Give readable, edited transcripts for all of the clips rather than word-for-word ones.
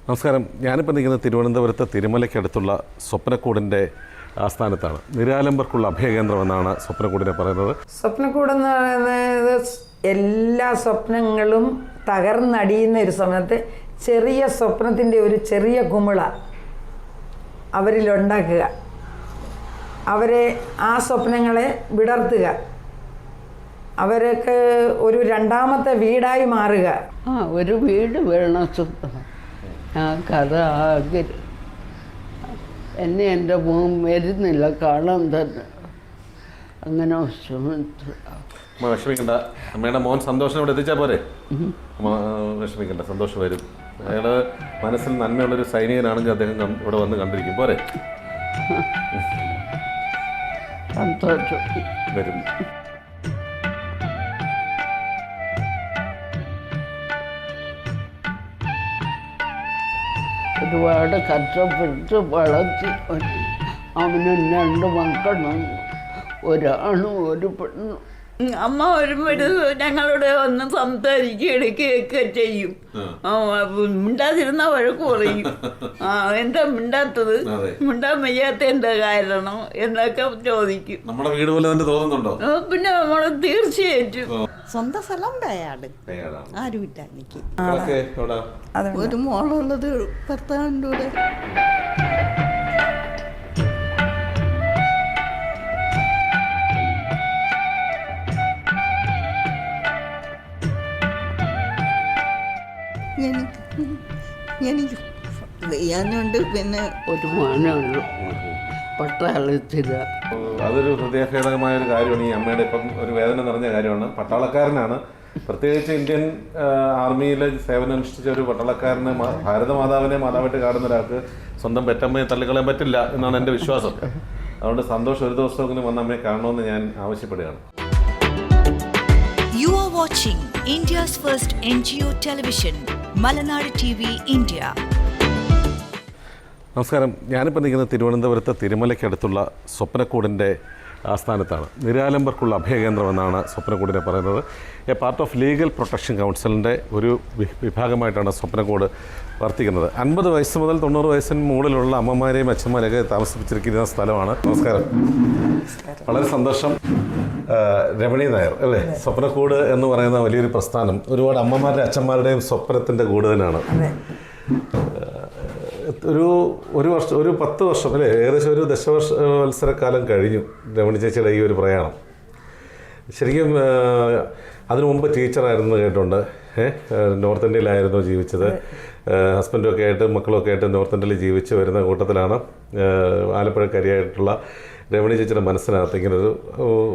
നമസ്കാരം. ഞാനിപ്പോൾ നിൽക്കുന്നത് തിരുവനന്തപുരത്ത് തിരുമലയ്ക്കടുത്തുള്ള സ്വപ്നക്കൂടിൻ്റെ ആസ്ഥാനത്താണ്. നിരാലംബർക്കുള്ള അഭയകേന്ദ്രമെന്നാണ് സ്വപ്നക്കൂടിനെ പറയുന്നത്. സ്വപ്നക്കൂടെന്ന് പറയുന്നത് എല്ലാ സ്വപ്നങ്ങളും തകർന്നടിയുന്ന ഒരു സമയത്ത് ചെറിയ സ്വപ്നത്തിൻ്റെ ഒരു ചെറിയ കുമിള അവരിലുണ്ടാക്കുക, അവരെ ആ സ്വപ്നങ്ങളെ വിടർത്തുക, അവർക്ക് ഒരു രണ്ടാമത്തെ വീടായി മാറുക. ഒരു വീട് വേണം സ്വപ്നം. ആ കഥ ആഗ്രഹം എന്നെ എൻ്റെ മോൻ വരുന്നില്ല കാണാൻ തന്നെ. അങ്ങനെ വിഷമിക്കണ്ട, അമ്മയുടെ മോൻ സന്തോഷം ഇവിടെ എത്തിച്ചാൽ പോരെ. വിഷമിക്കണ്ട, സന്തോഷം വരും. അയാൾ മനസ്സിൽ നന്മയുള്ളൊരു സൈനികനാണെങ്കിൽ അദ്ദേഹം ഇവിടെ വന്ന് കണ്ടിരിക്കും, പോരെ. സന്തോഷം വരും. ഒരുപാട് കഷ്ടപ്പെട്ട് വളർത്തി. അവനും 2 മക്കളും, ഒരാണും ഒരു പെണ്ണും. അമ്മ വരുമ്പോഴ് ഞങ്ങളോട് ഒന്ന് സംസാരിക്കുക, എടുക്കുകയൊക്കെ ചെയ്യും. മിണ്ടാതിരുന്ന വഴക്ക് പറയും. എന്താ മിണ്ടാത്തത്, മിണ്ടാൻ വയ്യാത്ത എന്താ കാരണം എന്നൊക്കെ ചോദിക്കും. നമ്മുടെ വീട് പോലെ തന്നെ തോന്നുന്നുണ്ടോ? പിന്നെ നമ്മള് തീർച്ചയായിട്ടും സ്വന്തം സ്ഥലം അയാള് ആരുമില്ല എനിക്ക്. ഒരു മോളുള്ളത് ഭർത്താവിൻ്റെ കൂടെ. എനിക്ക് വയ്യാഞ്ഞുണ്ട്. പിന്നെ ഒരു മോനുള്ളൂ, പട്ടാളത്തില. അതൊരു ഹൃദയഭേദകമായ ഒരു കാര്യമാണ്. ഈ അമ്മയുടെ ഇപ്പം ഒരു വേദന നിറഞ്ഞ കാര്യമാണ്. പട്ടാളക്കാരനാണ്, പ്രത്യേകിച്ച് ഇന്ത്യൻ ആർമിയിലെ സേവനമനുഷ്ഠിച്ച ഒരു പട്ടാളക്കാരന് ഭാരതമാതാവിനെ മാതാവായിട്ട് കാണുന്ന ഒരാൾക്ക് സ്വന്തം പെറ്റമ്മയെ തള്ളിക്കളയാൻ പറ്റില്ല എന്നാണ് എൻ്റെ വിശ്വാസം. അതുകൊണ്ട് സന്തോഷം ഒരു ദിവസമെങ്കിലും വന്ന് അമ്മയെ കാണണമെന്ന് ഞാൻ ആവശ്യപ്പെടുകയാണ്. You are watching India's first NGO television, Malanadu TV, India. നമസ്കാരം. ഞാനിപ്പോൾ നിൽക്കുന്നത് തിരുവനന്തപുരത്ത് തിരുമലയ്ക്കടുത്തുള്ള സ്വപ്നക്കൂടിൻ്റെ ആസ്ഥാനത്താണ്. നിരാലംബർക്കുള്ള അഭയകേന്ദ്രമെന്നാണ് സ്വപ്നക്കൂടിനെ പറയുന്നത്. A part of legal protection കൗൺസിലിൻ്റെ ഒരു വിഭാഗമായിട്ടാണ് സ്വപ്നക്കൂട് പ്രവർത്തിക്കുന്നത്. 50 വയസ്സ് മുതൽ 90 വയസ്സിന് മുകളിലുള്ള അമ്മമാരെയും അച്ഛന്മാരെയൊക്കെ താമസിപ്പിച്ചിരിക്കുന്ന സ്ഥലമാണ്. നമസ്കാരം. വളരെ സന്തോഷം. രമണി നായർ അല്ലേ? സ്വപ്നക്കൂട് എന്ന് പറയുന്ന വലിയൊരു പ്രസ്ഥാനം ഒരുപാട് അമ്മമാരുടെ അച്ഛന്മാരുടെയും സ്വപ്നത്തിൻ്റെ കൂട് തന്നെയാണ്. ഒരു 10 വർഷം അല്ലേ, ഏകദേശം ഒരു ദശവത്സരക്കാലം കഴിഞ്ഞു രമണി ചേച്ചിയുടെ ഈ ഒരു പ്രയാണം. ശരിക്കും അതിനു മുമ്പ് ടീച്ചറായിരുന്നു കേട്ടുണ്ട്. നോർത്ത് ഇന്ത്യയിലായിരുന്നു ജീവിച്ചത്. ഹസ്ബൻഡൊക്കെ ആയിട്ട് മക്കളൊക്കെ ആയിട്ട് നോർത്ത് ഇന്ത്യയിൽ ജീവിച്ച് വരുന്ന കൂട്ടത്തിലാണ് ആലപ്പുഴക്കാരിയായിട്ടുള്ള രമണി ചേച്ചിയുടെ മനസ്സിനകത്ത് ഇങ്ങനൊരു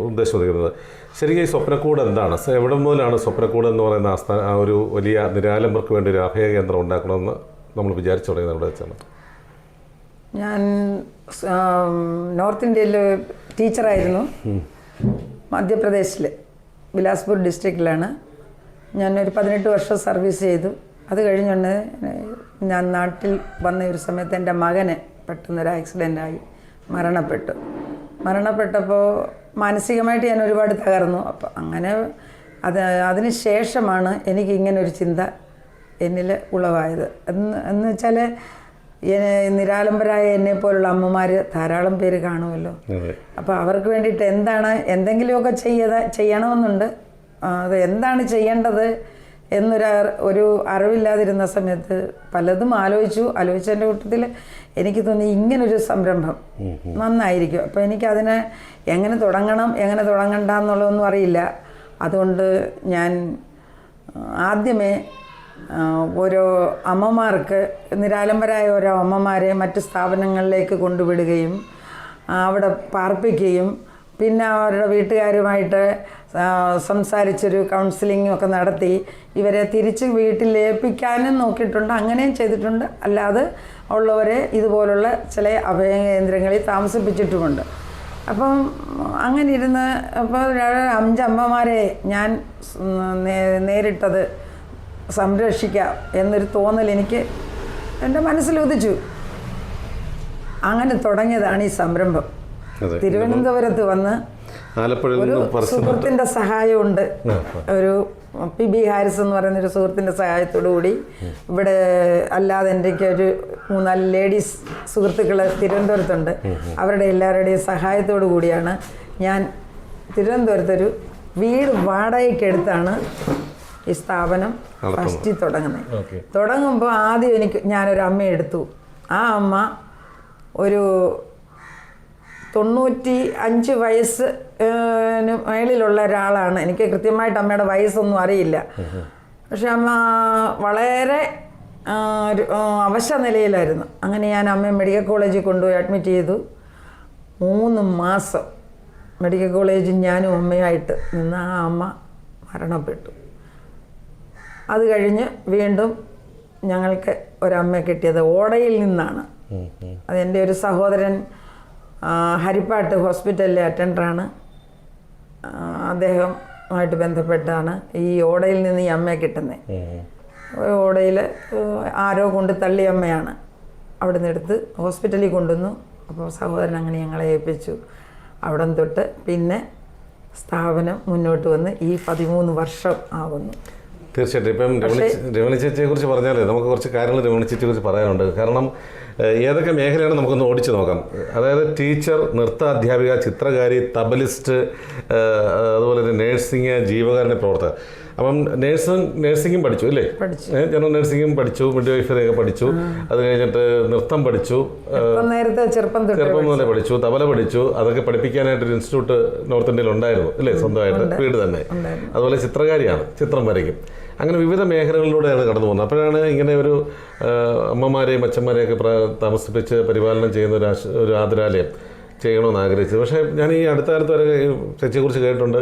ഉദ്ദേശം ഒതുക്കുന്നത്. ശരിക്കും ഈ സ്വപ്നക്കൂട് എന്താണ്? എവിടെ മുതലാണ് സ്വപ്നക്കൂട് എന്ന് പറയുന്ന ആ ഒരു വലിയ നിരാലംബർക്ക് വേണ്ടി ഒരു അഭയകേന്ദ്രം ഉണ്ടാക്കണമെന്ന് നമ്മൾ വിചാരിച്ചു തുടങ്ങിയത് അവിടെ വെച്ചാണ്? ഞാൻ നോർത്ത് ഇന്ത്യയിൽ ടീച്ചറായിരുന്നു. മധ്യപ്രദേശിൽ ബിലാസ്പൂർ ഡിസ്ട്രിക്റ്റിലാണ്. ഞാനൊരു 18 വർഷം സർവീസ് ചെയ്തു. അത് കഴിഞ്ഞുകൊണ്ട് ഞാൻ നാട്ടിൽ വന്ന ഒരു സമയത്ത് എൻ്റെ മകന് പെട്ടെന്നൊരു ആക്സിഡൻ്റായി മരണപ്പെട്ടപ്പോൾ മാനസികമായിട്ട് ഞാൻ ഒരുപാട് തകർന്നു. അപ്പോൾ അങ്ങനെ അതിന് ശേഷമാണ് എനിക്ക് ഇങ്ങനൊരു ചിന്ത എന്നിൽ ഉളവായത്. എന്ന് വെച്ചാൽ നിരാലംബരായ എന്നെപ്പോലുള്ള അമ്മമാർ ധാരാളം പേര് കാണുമല്ലോ. അപ്പോൾ അവർക്ക് വേണ്ടിയിട്ട് എന്തെങ്കിലുമൊക്കെ ചെയ്യണമെന്നുണ്ട്. അത് എന്താണ് ചെയ്യേണ്ടത് ഒരു അറിവില്ലാതിരുന്ന സമയത്ത് പലതും ആലോചിച്ചതിൻ്റെ കൂട്ടത്തിൽ എനിക്ക് തോന്നി ഇങ്ങനൊരു സംരംഭം നന്നായിരിക്കും. അപ്പോൾ എനിക്കതിനെ എങ്ങനെ തുടങ്ങണ്ട എന്നുള്ളതൊന്നും അറിയില്ല. അതുകൊണ്ട് ഞാൻ ആദ്യമേ ഓരോ അമ്മമാർക്ക്, നിരാലംബരായ ഓരോ അമ്മമാരെ മറ്റ് സ്ഥാപനങ്ങളിലേക്ക് കൊണ്ടുവിടുകയും അവിടെ പാർപ്പിക്കുകയും പിന്നെ അവരുടെ വീട്ടുകാരുമായിട്ട് സംസാരിച്ചൊരു കൗൺസിലിംഗ് ഒക്കെ നടത്തി ഇവരെ തിരിച്ച് വീട്ടിലേൽപ്പിക്കാനും നോക്കിയിട്ടുണ്ട്. അങ്ങനെയും ചെയ്തിട്ടുണ്ട്. അല്ലാതെ ഉള്ളവരെ ഇതുപോലുള്ള ചില അഭയകേന്ദ്രങ്ങളിൽ താമസിപ്പിച്ചിട്ടുമുണ്ട്. അപ്പം അങ്ങനെ ഇരുന്ന് അപ്പോൾ 5 അമ്മമാരെ ഞാൻ നേരിട്ടത് സംരക്ഷിക്കാം എന്നൊരു തോന്നൽ എനിക്ക് എൻ്റെ മനസ്സിൽ ഉദിച്ചു. അങ്ങനെ തുടങ്ങിയതാണ് ഈ സംരംഭം. തിരുവനന്തപുരത്ത് വന്ന് ഒരു സുഹൃത്തിൻ്റെ സഹായമുണ്ട്. ഒരു PB ഹാരിസ് എന്ന് പറയുന്നൊരു സുഹൃത്തിൻ്റെ സഹായത്തോടു കൂടി ഇവിടെ അല്ലാതെ എനിക്ക് ഒരു 3-4 ലേഡീസ് സുഹൃത്തുക്കൾ തിരുവനന്തപുരത്തുണ്ട്. അവരുടെ എല്ലാവരുടെയും സഹായത്തോടു കൂടിയാണ് ഞാൻ തിരുവനന്തപുരത്തൊരു വീട് വാടകയ്ക്കെടുത്താണ് ഈ സ്ഥാപനം ഫസ്റ്റ് തുടങ്ങുന്നത്. തുടങ്ങുമ്പോൾ ആദ്യം ഞാനൊരു അമ്മ എടുത്തു. ആ അമ്മ ഒരു 95 വയസ്സ് മേളിലുള്ള ഒരാളാണ്. എനിക്ക് കൃത്യമായിട്ട് അമ്മയുടെ വയസ്സൊന്നും അറിയില്ല. പക്ഷെ അമ്മ വളരെ അവശ നിലയിലായിരുന്നു. അങ്ങനെ ഞാൻ അമ്മയെ മെഡിക്കൽ കോളേജിൽ കൊണ്ടുപോയി അഡ്മിറ്റ് ചെയ്തു. 3 മാസം മെഡിക്കൽ കോളേജിൽ ഞാനും അമ്മയായിട്ട് നിന്ന് ആ അമ്മ മരണപ്പെട്ടു. അത് കഴിഞ്ഞ് വീണ്ടും ഞങ്ങൾക്ക് ഒരമ്മയെ കിട്ടിയത് ഓടയിൽ നിന്നാണ്. അതെൻ്റെ ഒരു സഹോദരൻ ഹരിപ്പാട്ട് ഹോസ്പിറ്റലിലെ അറ്റൻഡറാണ്. അദ്ദേഹമായിട്ട് ബന്ധപ്പെട്ടാണ് ഈ ഓടയിൽ നിന്ന് ഈ അമ്മയെ കിട്ടുന്നത്. ഓടയിൽ ആരോ കൊണ്ട് തള്ളിയ അമ്മയാണ്. അവിടെ നിന്ന് എടുത്ത് ഹോസ്പിറ്റലിൽ കൊണ്ടുവന്നു. അപ്പോൾ സഹോദരൻ അങ്ങനെ ഞങ്ങളെ ഏൽപ്പിച്ചു. അവിടെ നിന്ന് തൊട്ട് പിന്നെ സ്ഥാപനം മുന്നോട്ട് വന്ന് ഈ 13 വർഷം ആകുന്നു. തീർച്ചയായിട്ടും. ഇപ്പം രമണി ചേച്ചിയെ കുറിച്ച് പറഞ്ഞാലേ നമുക്ക് കുറച്ച് കാര്യങ്ങൾ രമണി ചേച്ചിയെ കുറിച്ച് പറയാനുണ്ട്. കാരണം ഏതൊക്കെ മേഖലയാണ് നമുക്കൊന്ന് ഓടിച്ചു നോക്കാം. അതായത് ടീച്ചർ, നൃത്ത അധ്യാപിക, ചിത്രകാരി, തബലിസ്റ്റ്, അതുപോലെ തന്നെ നേഴ്സിംഗ്, ജീവകാരുണ്യ പ്രവർത്തകർ. അപ്പം നേഴ്സിംഗും പഠിച്ചു അല്ലേ? ജനറൽ നേഴ്സിംഗും പഠിച്ചു, മിഡ്വൈഫറി ഒക്കെ പഠിച്ചു. അത് കഴിഞ്ഞിട്ട് നൃത്തം പഠിച്ചു, ചെറുപ്പം മുതലേ പഠിച്ചു, തബല പഠിച്ചു. അതൊക്കെ പഠിപ്പിക്കാനായിട്ടൊരു ഇൻസ്റ്റിറ്റ്യൂട്ട് നോർത്ത് ഇന്ത്യയിൽ ഉണ്ടായിരുന്നു അല്ലേ? സ്വന്തമായിട്ട് വീട് തന്നെ. അതുപോലെ ചിത്രകാരിയാണ്, ചിത്രം വരയ്ക്കും. അങ്ങനെ വിവിധ മേഖലകളിലൂടെയാണ് കടന്നു പോകുന്നത്. അപ്പോഴാണ് ഇങ്ങനെ ഒരു അമ്മമാരെയും അച്ഛന്മാരെയൊക്കെ താമസിപ്പിച്ച് പരിപാലനം ചെയ്യുന്ന ഒരു ആതുരാലയം ചെയ്യണമെന്ന് ആഗ്രഹിച്ചത്. പക്ഷേ ഞാൻ ഈ അടുത്ത കാലത്ത് വരെ ചേച്ചിയെക്കുറിച്ച് കേട്ടിട്ടുണ്ട്.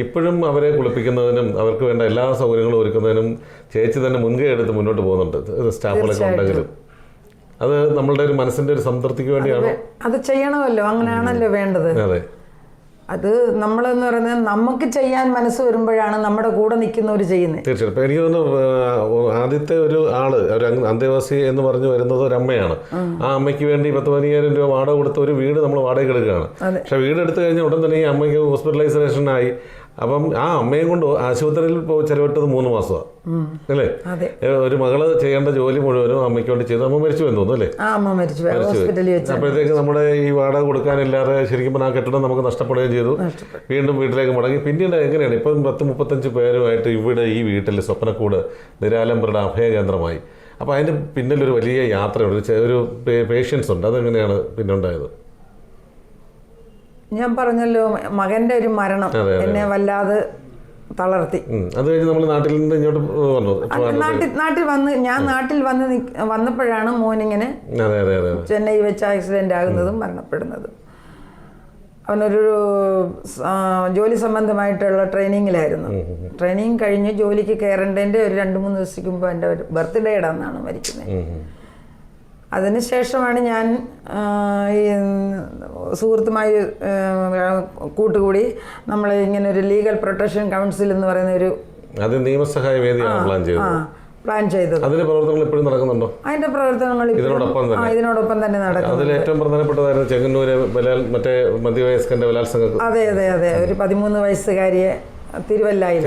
ഇപ്പോഴും അവരെ കുളിപ്പിക്കുന്നതിനും അവർക്ക് വേണ്ട എല്ലാ സൗകര്യങ്ങളും ഒരുക്കുന്നതിനും ചേച്ചി തന്നെ മുൻകൈ എടുത്ത് മുന്നോട്ട് പോകുന്നുണ്ട്. സ്റ്റാഫുകളൊക്കെ ഉണ്ടെങ്കിലും അത് നമ്മളുടെ ഒരു മനസ്സിൻ്റെ ഒരു സംതൃപ്തിക്ക് വേണ്ടിയാണ്. അത് ചെയ്യണമല്ലോ, അങ്ങനെയാണല്ലോ വേണ്ടത്. അതെ. അത് നമ്മളെന്ന് പറയുന്നത് നമുക്ക് ചെയ്യാൻ മനസ്സ് വരുമ്പോഴാണ് നമ്മുടെ കൂടെ നിൽക്കുന്നവർ ചെയ്യുന്നത്. തീർച്ചയായിട്ടും. ഇപ്പം എനിക്ക് തോന്നുന്നു ആദ്യത്തെ ഒരു അന്തേവാസി എന്ന് പറഞ്ഞു വരുന്നത് ഒരു അമ്മയാണ്. ആ അമ്മയ്ക്ക് വേണ്ടി 10,000 രൂപ വാടക കൊടുത്ത ഒരു വീട് നമ്മൾ വാടക എടുക്കുകയാണ്. പക്ഷെ വീട് എടുത്തു കഴിഞ്ഞാൽ ഉടൻ തന്നെ ഈ അമ്മയ്ക്ക് ഹോസ്പിറ്റലൈസേഷനായി. അപ്പം ആ അമ്മയും കൊണ്ട് ആശുപത്രിയിൽ ചെലവിട്ടത് 3 മാസമാണ് അല്ലേ? ഒരു മകള് ചെയ്യേണ്ട ജോലി മുഴുവനും അമ്മയ്ക്ക് വേണ്ടി ചെയ്തു. അമ്മ മരിച്ചു എന്ന് തോന്നുന്നു അല്ലേ? അപ്പോഴത്തേക്ക് നമ്മുടെ ഈ വാടക കൊടുക്കാനില്ലാതെ ശരിക്കും ആ കെട്ടിടം നമുക്ക് നഷ്ടപ്പെടുകയും ചെയ്തു. വീണ്ടും വീട്ടിലേക്ക് മടങ്ങി. പിന്നീട് എങ്ങനെയാണ് ഇപ്പം 10-35 പേരുമായിട്ട് ഇവിടെ ഈ വീട്ടിൽ സ്വപ്നക്കൂട് നിരാലംബരുടെ അഭയകേന്ദ്രമായി. അപ്പോൾ അതിൻ്റെ പിന്നിലൊരു വലിയ യാത്രയുണ്ട്, ഒരു പേഷ്യൻസ് ഉണ്ട്. അതെങ്ങനെയാണ് പിന്നെ ഉണ്ടായത്? ഞാൻ പറഞ്ഞല്ലോ, മകൻ്റെ ഒരു മരണം എന്നെ വല്ലാതെ തളർത്തി. അത് കഴിഞ്ഞ് നമ്മൾ നാട്ടിൽ നിന്ന് ഇങ്ങോട്ട് വന്നു. നാട്ടിൽ വന്ന് ഞാൻ വന്നപ്പോഴാണ് മോനിങ്ങനെ ചെന്നൈ വെച്ച് ആക്സിഡന്റ് ആകുന്നതും മരണപ്പെടുന്നതും. അവനൊരു ജോലി സംബന്ധമായിട്ടുള്ള ട്രെയിനിങ്ങിലായിരുന്നു. ട്രെയിനിങ് കഴിഞ്ഞ് ജോലിക്ക് കയറേണ്ടതിൻ്റെ ഒരു 2-3 ദിവസത്തേക്ക് മുമ്പ് എൻ്റെ ഒരു ബർത്ത്ഡേയുടെ അന്നാണ് മരിക്കുന്നത്. അതിനുശേഷമാണ് ഞാൻ ഈ സുഹൃത്തുമായി കൂട്ടുകൂടി നമ്മൾ ഇങ്ങനെ ഒരു ലീഗൽ പ്രൊട്ടക്ഷൻ കൗൺസിൽ എന്ന് പറയുന്ന ഒരു നിയമസഹായ വേദിയാണ് പ്ലാൻ ചെയ്തത്. അതിന്റെ പ്രവർത്തനങ്ങൾ ഇപ്പോഴും നടക്കുന്നുണ്ടോ? അതിന്റെ പ്രവർത്തനങ്ങൾ ഇതിനോടൊപ്പം തന്നെ നടക്കും. അതിൽ ഏറ്റവും പ്രധാനപ്പെട്ടതായിരുന്നു ചെങ്ങന്നൂര് മറ്റേ മധ്യവയസ്കന്റെ ബലാത്സംഗം. അതെ അതെ അതെ. ഒരു 13 വയസ്സുകാരിയെ തിരുവല്ലയില്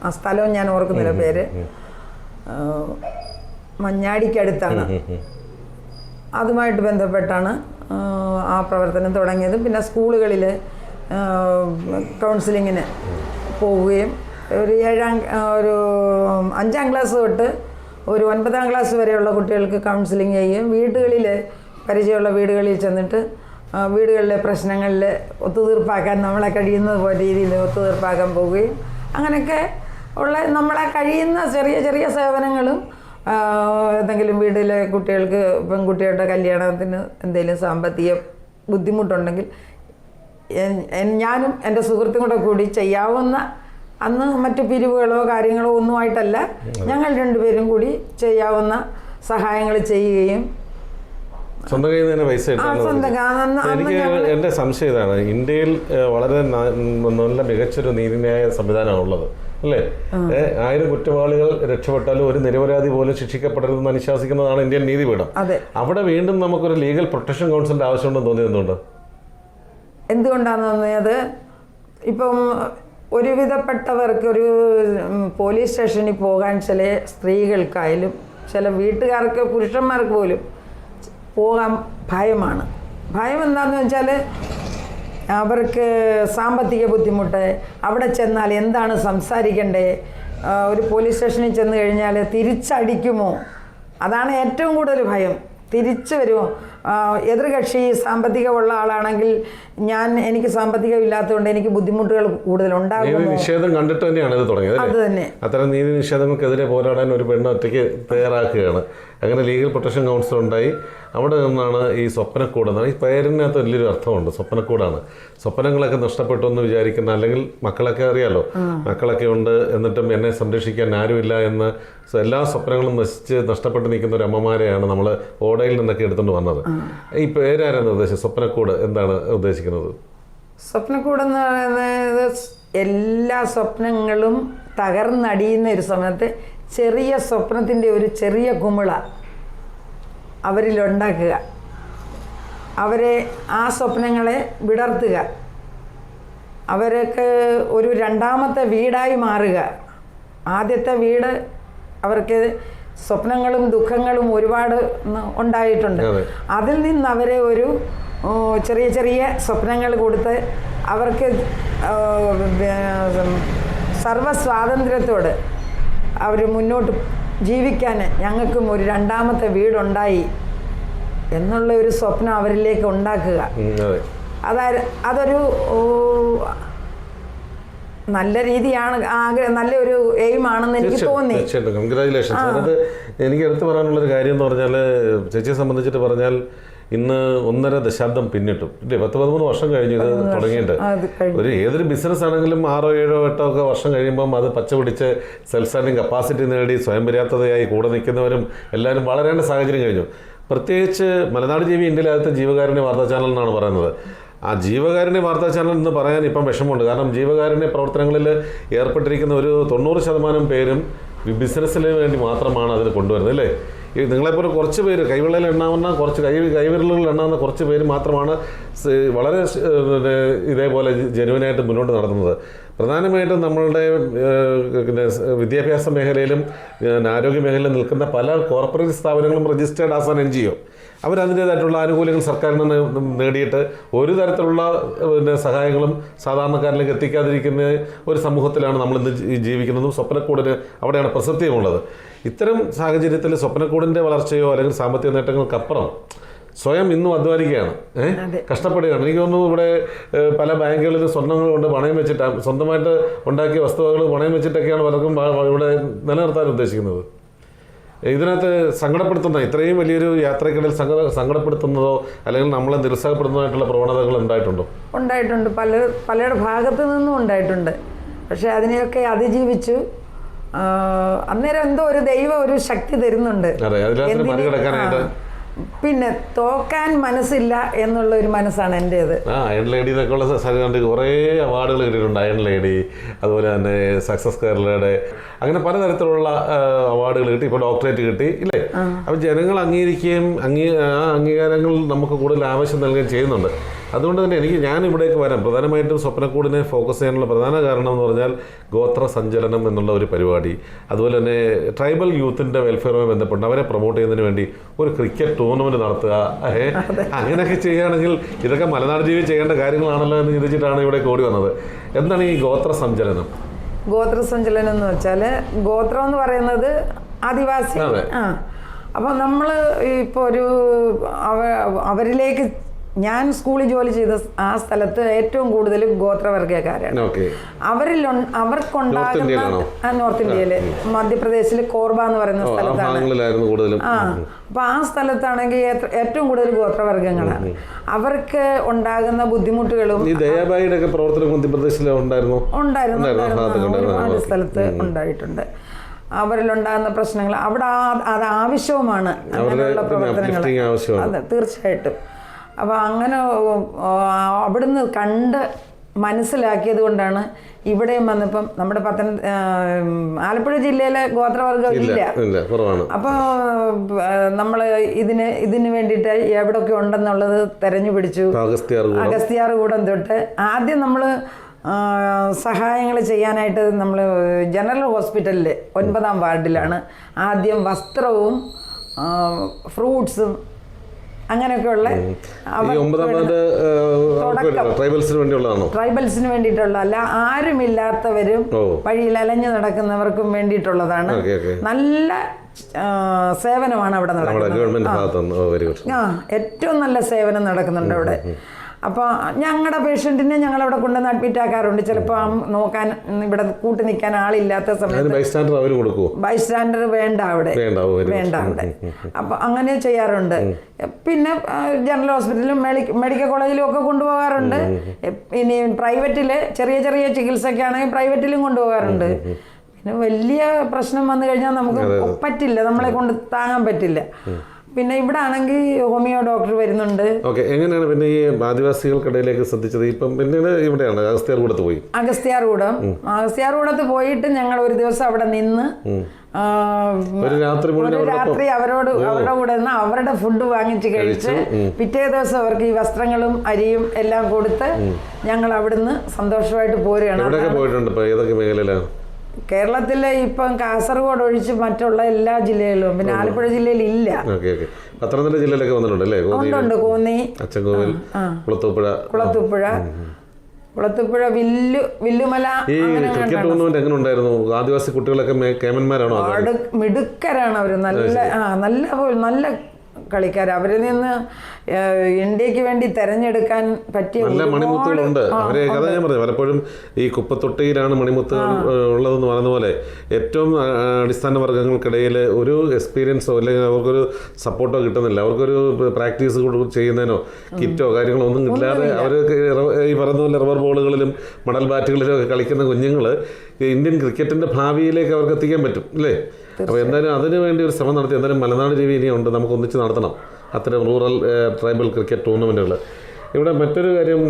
ആ സ്ഥലവും ഞാൻ ഓർക്കുന്നില്ല പേര്. മഞ്ഞാടിക്കടുത്താണ്. അതുമായിട്ട് ബന്ധപ്പെട്ടാണ് ആ പ്രവർത്തനം തുടങ്ങിയതും. പിന്നെ സ്കൂളുകളിൽ കൗൺസിലിങ്ങിന് പോവുകയും ഒരു 5ാം ക്ലാസ് തൊട്ട് ഒരു 9ാം ക്ലാസ് വരെയുള്ള കുട്ടികൾക്ക് കൗൺസിലിംഗ് ചെയ്യുകയും വീടുകളിൽ പരിചയമുള്ള വീടുകളിൽ ചെന്നിട്ട് വീടുകളിലെ പ്രശ്നങ്ങളിൽ ഒത്തുതീർപ്പാക്കാൻ നമ്മളെ കഴിയുന്ന രീതിയിൽ ഒത്തുതീർപ്പാക്കാൻ പോവുകയും അങ്ങനെയൊക്കെ ഉള്ള നമ്മളെ കഴിയുന്ന ചെറിയ ചെറിയ സേവനങ്ങളും എന്തെങ്കിലും വീട്ടിലെ കുട്ടികൾക്ക് പെൺകുട്ടികളുടെ കല്യാണത്തിന് എന്തെങ്കിലും സാമ്പത്തിക ബുദ്ധിമുട്ടുണ്ടെങ്കിൽ ഞാനും എൻ്റെ സുഹൃത്തും കൂടി ചെയ്യാവുന്ന, അന്ന് മറ്റു പിരിവുകളോ കാര്യങ്ങളോ ഒന്നുമായിട്ടല്ല, ഞങ്ങൾ 2 പേരും കൂടി ചെയ്യാവുന്ന സഹായങ്ങൾ ചെയ്യുകയും സ്വന്തം കയ്യിൽ നിന്ന് തന്നെ പൈസ എനിക്ക് എൻ്റെ സംശയം ഇതാണ്. ഇന്ത്യയിൽ വളരെ നല്ല മികച്ചൊരു നീതിന്യായ സംവിധാനമാണുള്ളത് അല്ലേ? 1000 കുറ്റവാളികൾ രക്ഷപ്പെട്ടാലും ഒരു നിരപരാധി പോലും ശിക്ഷിക്കപ്പെടരുതെന്ന് അനുശാസിക്കുന്നതാണ് ഇന്ത്യൻ നീതിപീഠം. അവിടെ വീണ്ടും നമുക്കൊരു ലീഗൽ പ്രൊട്ടക്ഷൻ കൗൺസിലിന്റെ ആവശ്യമുണ്ടെന്ന് തോന്നിയിരുന്നുണ്ട്. എന്തുകൊണ്ടാണെന്ന് പറഞ്ഞത്, ഇപ്പം ഒരുവിധപ്പെട്ടവർക്ക് ഒരു പോലീസ് സ്റ്റേഷനിൽ പോകാൻ ചില സ്ത്രീകൾക്കായാലും ചില വീട്ടുകാർക്ക് പുരുഷന്മാർക്ക് പോലും പോകാൻ ഭയമാണ്. ഭയം എന്താണെന്ന് വെച്ചാൽ അവർക്ക് സാമ്പത്തിക ബുദ്ധിമുട്ട്, അവിടെ ചെന്നാൽ എന്താണ് സംസാരിക്കേണ്ടത്, ഒരു പോലീസ് സ്റ്റേഷനിൽ ചെന്ന് കഴിഞ്ഞാൽ തിരിച്ചടിക്കുമോ, അതാണ് ഏറ്റവും കൂടുതൽ ഭയം. തിരിച്ചു വരുമോ, എതിർകക്ഷി സാമ്പത്തികമുള്ള ആളാണെങ്കിൽ എനിക്ക് സാമ്പത്തികം ഇല്ലാത്തതുകൊണ്ട് എനിക്ക് ബുദ്ധിമുട്ടുകൾ കൂടുതൽ ഉണ്ടാകുമോ. നിഷേധം കണ്ടിട്ട് തന്നെയാണ് ഇത് തുടങ്ങിയത്. അത് തന്നെ. അത്തരം നീതി നിഷേധങ്ങൾക്കെതിരെ പോരാടാൻ ഒരു പെണ്ണ് ഒറ്റയ്ക്ക് തയ്യാറാക്കുകയാണ്. അങ്ങനെ ലീഗൽ പ്രൊട്ടക്ഷൻ കൗൺസിൽ ഉണ്ടായി. അവിടെ നിന്നാണ് ഈ സ്വപ്നക്കൂട് ഈ പേരിനകത്ത് വലിയൊരു അർത്ഥമുണ്ട്. സ്വപ്നക്കൂടാണ്. സ്വപ്നങ്ങളൊക്കെ നഷ്ടപ്പെട്ടു എന്ന് വിചാരിക്കുന്ന, അല്ലെങ്കിൽ മക്കളൊക്കെ അറിയാലോ, മക്കളൊക്കെ ഉണ്ട് എന്നിട്ടും എന്നെ സംരക്ഷിക്കാൻ ആരുമില്ല എന്ന് എല്ലാ സ്വപ്നങ്ങളും നഷ്ടപ്പെട്ട് നിൽക്കുന്ന ഒരു അമ്മമാരെയാണ് നമ്മൾ ഓടയിൽ നിന്നൊക്കെ എടുത്തുകൊണ്ട് വന്നത്. ഈ പേരാരാണ് ഉദ്ദേശിച്ചത്? സ്വപ്നക്കൂട് എന്താണ് ഉദ്ദേശിക്കുന്നത്? സ്വപ്നക്കൂടെന്ന് പറയുന്നത് എല്ലാ സ്വപ്നങ്ങളും തകർന്നടിയുന്ന ഒരു സമയത്ത് ചെറിയ സ്വപ്നത്തിൻ്റെ ഒരു ചെറിയ കുമിള അവരിലുണ്ടാക്കുക, അവരെ ആ സ്വപ്നങ്ങളെ വിടർത്തുക, അവർക്ക് ഒരു രണ്ടാമത്തെ വീടായി മാറുക. ആദ്യത്തെ വീട് അവർക്ക് സ്വപ്നങ്ങളും ദുഃഖങ്ങളും ഒരുപാട് ഉണ്ടായിട്ടുണ്ട്. അതിൽ നിന്ന് അവരെ ഒരു ചെറിയ ചെറിയ സ്വപ്നങ്ങൾ കൊടുത്ത് അവർക്ക് സർവ്വസ്വാതന്ത്ര്യത്തോട് അവർ മുന്നോട്ട് ജീവിക്കാൻ ഞങ്ങൾക്കും ഒരു രണ്ടാമത്തെ വീടുണ്ടായി എന്നുള്ള ഒരു സ്വപ്നം അവരിലേക്ക് ഉണ്ടാക്കുക. അതൊരു നല്ല രീതിയാണ്, നല്ലൊരു എയിമാണെന്ന് എനിക്ക് തോന്നി. കൺഗ്രാജുലേഷൻസ്. അതിനകത്ത് എനിക്ക് എടുത്തു പറയാനുള്ളൊരു കാര്യം എന്ന് പറഞ്ഞാൽ, ചേച്ചിയെ സംബന്ധിച്ചിട്ട് പറഞ്ഞാൽ ഇന്ന് 1.5 ദശാബ്ദം പിന്നിട്ടു ഇല്ലേ? 10-13 വർഷം കഴിഞ്ഞു ഇത് തുടങ്ങിയിട്ട്. ഏതൊരു ബിസിനസ് ആണെങ്കിലും 6, 7, 8 ഒക്കെ വർഷം കഴിയുമ്പം അത് പച്ച പിടിച്ച് സെൽഫ് സ്റ്റാൻഡിങ് കപ്പാസിറ്റി നേടി സ്വയം പര്യാപ്തതയായി കൂടെ നിൽക്കുന്നവരും എല്ലാവരും വളരേണ്ട സാഹചര്യം കഴിഞ്ഞു. പ്രത്യേകിച്ച് മലനാട് ജീവി ഇന്ത്യയിലെ ആദ്യത്തെ ജീവകാരുണ്യ വാർത്താ ചാനൽ എന്നാണ് പറയുന്നത്. ആ ജീവകാരുണ്യ വാർത്താ ചാനൽ എന്ന് പറയാൻ ഇപ്പം വിഷമമുണ്ട്. കാരണം ജീവകാരുണ്യ പ്രവർത്തനങ്ങളിൽ ഏർപ്പെട്ടിരിക്കുന്ന ഒരു 90% പേരും ബിസിനസ്സിന് വേണ്ടി മാത്രമാണ് അതിന് കൊണ്ടുവരുന്നത് അല്ലേ? ഈ നിങ്ങളെപ്പോലെ കുറച്ച് പേര്, കൈവിളയിൽ എണ്ണാവുന്ന കുറച്ച് കൈവിരലുകളിൽ എണ്ണാവുന്ന കുറച്ച് പേര് മാത്രമാണ് വളരെ ഇതേപോലെ ജെനുവിനായിട്ട് മുന്നോട്ട് നടത്തുന്നത്. പ്രധാനമായിട്ടും നമ്മളുടെ വിദ്യാഭ്യാസ മേഖലയിലും ആരോഗ്യ മേഖലയിലും നിൽക്കുന്ന പല കോർപ്പറേറ്റ് സ്ഥാപനങ്ങളും രജിസ്റ്റേർഡ് ആസ് ആൻ NGO. അവരതിൻ്റേതായിട്ടുള്ള ആനുകൂല്യങ്ങൾ സർക്കാരിൽ നിന്ന് നേടിയിട്ട് ഒരു തരത്തിലുള്ള സഹായങ്ങളും സാധാരണക്കാരിലേക്ക് എത്തിക്കാതിരിക്കുന്ന ഒരു സമൂഹത്തിലാണ് നമ്മളിന്ന് ജീവിക്കുന്നതും. സ്വപ്നക്കൂടിന് അവിടെയാണ് പ്രസക്തിയുമുള്ളത്. ഇത്തരം സാഹചര്യത്തിൽ സ്വപ്നക്കൂടിൻ്റെ വളർച്ചയോ അല്ലെങ്കിൽ സാമ്പത്തിക നേട്ടങ്ങൾക്കപ്പുറം സ്വയം ഇന്നും അധ്വാനിക്കുകയാണ്, കഷ്ടപ്പെടുകയാണ്. എനിക്ക് തോന്നുന്നു ഇവിടെ പല ബാങ്കുകളിലും സ്വർണ്ണങ്ങൾ കൊണ്ട് പണയം വെച്ചിട്ടാണ്, സ്വന്തമായിട്ട് ഉണ്ടാക്കിയ വസ്തുവകൾ പണയം വെച്ചിട്ടൊക്കെയാണ് പലർക്കും ഇവിടെ നിലനിർത്താൻ ഉദ്ദേശിക്കുന്നത്. ഇതിനകത്ത് സങ്കടപ്പെടുത്തുന്ന, ഇത്രയും വലിയൊരു യാത്രക്കിടയിൽ സങ്കടപ്പെടുത്തുന്നതോ അല്ലെങ്കിൽ നമ്മളെ നിരുത്സാഹപ്പെടുത്തുന്നതായിട്ടുള്ള പ്രവണതകൾ ഉണ്ടായിട്ടുണ്ട്? പലരുടെ ഭാഗത്തു നിന്നും ഉണ്ടായിട്ടുണ്ട്. പക്ഷെ അതിനെയൊക്കെ അതിജീവിച്ചു. അന്നേരം എന്തോ ഒരു ദൈവം ഒരു ശക്തി തരുന്നുണ്ട്. പിന്നെ തോക്കാൻ മനസ്സില്ല എന്നുള്ള ഒരു മനസ്സാണ് എൻ്റേത്. അയൺ ലേഡി എന്നൊക്കെയുള്ള സ്ഥലം കുറേ അവാർഡുകൾ കിട്ടിയിട്ടുണ്ട്. അയൺ ലേഡി, അതുപോലെ തന്നെ സക്സസ് കേരളയുടെ, അങ്ങനെ പലതരത്തിലുള്ള അവാർഡുകൾ കിട്ടി. ഇപ്പോൾ ഡോക്ടറേറ്റ് കിട്ടി ഇല്ലേ? അപ്പോൾ ജനങ്ങൾ അംഗീകരിക്കുകയും ആ അംഗീകാരങ്ങൾ നമുക്ക് കൂടുതൽ ആവശ്യം നൽകുകയും ചെയ്യുന്നുണ്ട്. അതുകൊണ്ട് തന്നെ ഞാൻ ഇവിടേക്ക് വരാം. പ്രധാനമായിട്ടും സ്വപ്നക്കൂടിനെ ഫോക്കസ് ചെയ്യാനുള്ള പ്രധാന കാരണം എന്ന് പറഞ്ഞാൽ ഗോത്ര സഞ്ചലനം എന്നുള്ള ഒരു പരിപാടി, അതുപോലെ തന്നെ ട്രൈബൽ യൂത്തിൻ്റെ വെൽഫെയറുമായി ബന്ധപ്പെട്ട് അവരെ പ്രൊമോട്ട് ചെയ്യുന്നതിന് വേണ്ടി ഒരു ക്രിക്കറ്റ് ടൂർണമെൻറ്റ് നടത്തുക. അങ്ങനെയൊക്കെ ചെയ്യുകയാണെങ്കിൽ ഇതൊക്കെ മലനാട് ജീവി ചെയ്യേണ്ട കാര്യങ്ങളാണല്ലോ എന്ന് ചിന്തിച്ചിട്ടാണ് ഇവിടെ കൂടി വന്നത്. എന്താണ് ഈ ഗോത്ര സഞ്ചലനം? ഗോത്ര സഞ്ചലനം എന്ന് വെച്ചാൽ, ഗോത്രം എന്ന് പറയുന്നത് ആദിവാസി. അപ്പം നമ്മൾ ഇപ്പോൾ അവരിലേക്ക്, ഞാൻ സ്കൂളിൽ ജോലി ചെയ്ത ആ സ്ഥലത്ത് ഏറ്റവും കൂടുതൽ ഗോത്രവർഗക്കാരാണ്. അവർക്കുണ്ടാകുന്ന നോർത്ത് ഇന്ത്യയില് മധ്യപ്രദേശിൽ കോർബ എന്ന് പറയുന്ന സ്ഥലത്താണ്. അപ്പൊ ആ സ്ഥലത്താണെങ്കിൽ ഏറ്റവും കൂടുതൽ ഗോത്രവർഗങ്ങളാണ്. അവർക്ക് ഉണ്ടാകുന്ന ബുദ്ധിമുട്ടുകളും ഒരുപാട് സ്ഥലത്ത് ഉണ്ടായിട്ടുണ്ട്. അവരിലുണ്ടാകുന്ന പ്രശ്നങ്ങൾ അവിടെ അത് ആവശ്യവുമാണ്, അങ്ങനെയുള്ള പ്രവർത്തനങ്ങൾ. അതെ, തീർച്ചയായിട്ടും. അപ്പോൾ അങ്ങനെ അവിടുന്ന് കണ്ട് മനസ്സിലാക്കിയത് കൊണ്ടാണ് ഇവിടെയും വന്നപ്പം നമ്മുടെ ആലപ്പുഴ ജില്ലയിലെ ഗോത്രവർഗം ഇല്ല, അപ്പോൾ നമ്മൾ ഇതിന് വേണ്ടിയിട്ട് എവിടെയൊക്കെ ഉണ്ടെന്നുള്ളത് തെരഞ്ഞു പിടിച്ചു. അഗസ്ത്യാർകൂടം തൊട്ട് ആദ്യം നമ്മൾ സഹായങ്ങൾ ചെയ്യാനായിട്ട് നമ്മൾ ജനറൽ ഹോസ്പിറ്റലിൽ 9-ാം വാർഡിലാണ് ആദ്യം വസ്ത്രവും ഫ്രൂട്ട്സും അങ്ങനെയൊക്കെയുള്ള ട്രൈബൽസിന് വേണ്ടിയിട്ടുള്ള അല്ല, ആരുമില്ലാത്തവരും വഴിയിൽ അലഞ്ഞു നടക്കുന്നവർക്കും വേണ്ടിയിട്ടുള്ളതാണ്. നല്ല സേവനമാണ് അവിടെ നടക്കുന്നത്. ഏറ്റവും നല്ല സേവനം നടക്കുന്നുണ്ട് അവിടെ. അപ്പോൾ ഞങ്ങളുടെ പേഷ്യൻറ്റിനെ ഞങ്ങളവിടെ കൊണ്ടുവന്ന് അഡ്മിറ്റ് ആക്കാറുണ്ട്. ചിലപ്പോൾ നോക്കാൻ ഇവിടെ കൂട്ടി നിൽക്കാൻ ആളില്ലാത്ത സമയത്ത് ബൈസ്റ്റാൻഡർ വേണ്ട അവിടെ. അപ്പോൾ അങ്ങനെ ചെയ്യാറുണ്ട്. പിന്നെ ജനറൽ ഹോസ്പിറ്റലിലും മെഡിക്കൽ കോളേജിലും ഒക്കെ കൊണ്ടുപോകാറുണ്ട്. ഇനി പ്രൈവറ്റിൽ ചെറിയ ചെറിയ ചികിത്സയ്ക്ക് ആണെങ്കിൽ പ്രൈവറ്റിലും കൊണ്ടുപോകാറുണ്ട്. പിന്നെ വലിയ പ്രശ്നം വന്നു കഴിഞ്ഞാൽ നമുക്ക് പറ്റില്ല, നമ്മളെ കൊണ്ട് താങ്ങാൻ പറ്റില്ല. പിന്നെ ഇവിടെ ആണെങ്കിൽ ഹോമിയോ ഡോക്ടർ വരുന്നുണ്ട്. എങ്ങനെയാണ് പിന്നെ ഈ ആദിവാസികൾക്കിടയിലേക്ക് ശ്രദ്ധിച്ചത്? ഇപ്പം പിന്നീട് ഇവിടെയാണ് അഗസ്ത്യാർകൂടത്ത് പോയി. അഗസ്ത്യാർകൂടത്ത് പോയിട്ട് ഞങ്ങൾ ഒരു ദിവസം അവിടെ നിന്ന് ഒരു രാത്രി അവരുടെ കൂടെ നിന്ന് അവരുടെ ഫുഡ് വാങ്ങിച്ച് കഴിച്ച് പിറ്റേ ദിവസം അവർക്ക് ഈ വസ്ത്രങ്ങളും അരിയും എല്ലാം കൊടുത്ത് ഞങ്ങൾ അവിടുന്ന് സന്തോഷമായിട്ട് പോരുകയാണ്. കേരളത്തിലെ ഇപ്പം കാസർഗോഡ് ഒഴിച്ച് മറ്റുള്ള എല്ലാ ജില്ലകളിലും, പിന്നെ ആലപ്പുഴ ജില്ലയിൽ ഇല്ല. പത്തനംതിട്ട ജില്ലയിലൊക്കെ വന്നിട്ടുണ്ടല്ലേ? ഉണ്ട്. കോന്നി, കുളത്തുപുഴ, വില്ലുമല. ഈ ക്രിക്കറ്റ് ടൂർണമെന്റ് എങ്ങനെ ഉണ്ടായിരുന്നു? ആദിവാസി കുട്ടികളൊക്കെ കേമന്മാരാണോ? മിടുക്കരാണ് അവർ. നല്ല കളിക്കാർ. അവരിൽ നിന്ന് ഇന്ത്യക്ക് വേണ്ടി തെരഞ്ഞെടുക്കാൻ പറ്റിയ നല്ല മണിമുത്തുകളുണ്ട്. അവരെ കഥ ഞാൻ പറഞ്ഞു, പലപ്പോഴും ഈ കുപ്പത്തൊട്ടിയിലാണ് മണിമുത്തുകൾ ഉള്ളതെന്ന് പറയുന്ന പോലെ ഏറ്റവും അടിസ്ഥാന വർഗ്ഗങ്ങൾക്കിടയിൽ ഒരു എക്സ്പീരിയൻസോ അല്ലെങ്കിൽ അവർക്കൊരു സപ്പോർട്ടോ കിട്ടുന്നില്ല. അവർക്കൊരു പ്രാക്ടീസ് ചെയ്യുന്നതിനോ കിറ്റോ കാര്യങ്ങളോ ഒന്നും ഇല്ലാതെ അവർ ഈ പറയുന്ന പോലെ റബ്ബർ ബോളുകളിലും മണൽ ബാറ്റുകളിലും ഒക്കെ കളിക്കുന്ന കുഞ്ഞുങ്ങൾ ഇന്ത്യൻ ക്രിക്കറ്റിൻ്റെ ഭാവിയിലേക്ക് അവർക്ക് എത്തിക്കാൻ പറ്റും അല്ലേ? അപ്പോൾ എന്തായാലും അതിനു വേണ്ടി ഒരു ശ്രമം നടത്തി. എന്തായാലും മലനാട് ടി വി ഇനിയുണ്ട്, നമുക്ക് ഒന്നിച്ച് നടത്തണം അത്തരം റൂറൽ ട്രൈബൽ ക്രിക്കറ്റ് ടൂർണമെൻറ്റുകൾ. ഇവിടെ മറ്റൊരു കാര്യം,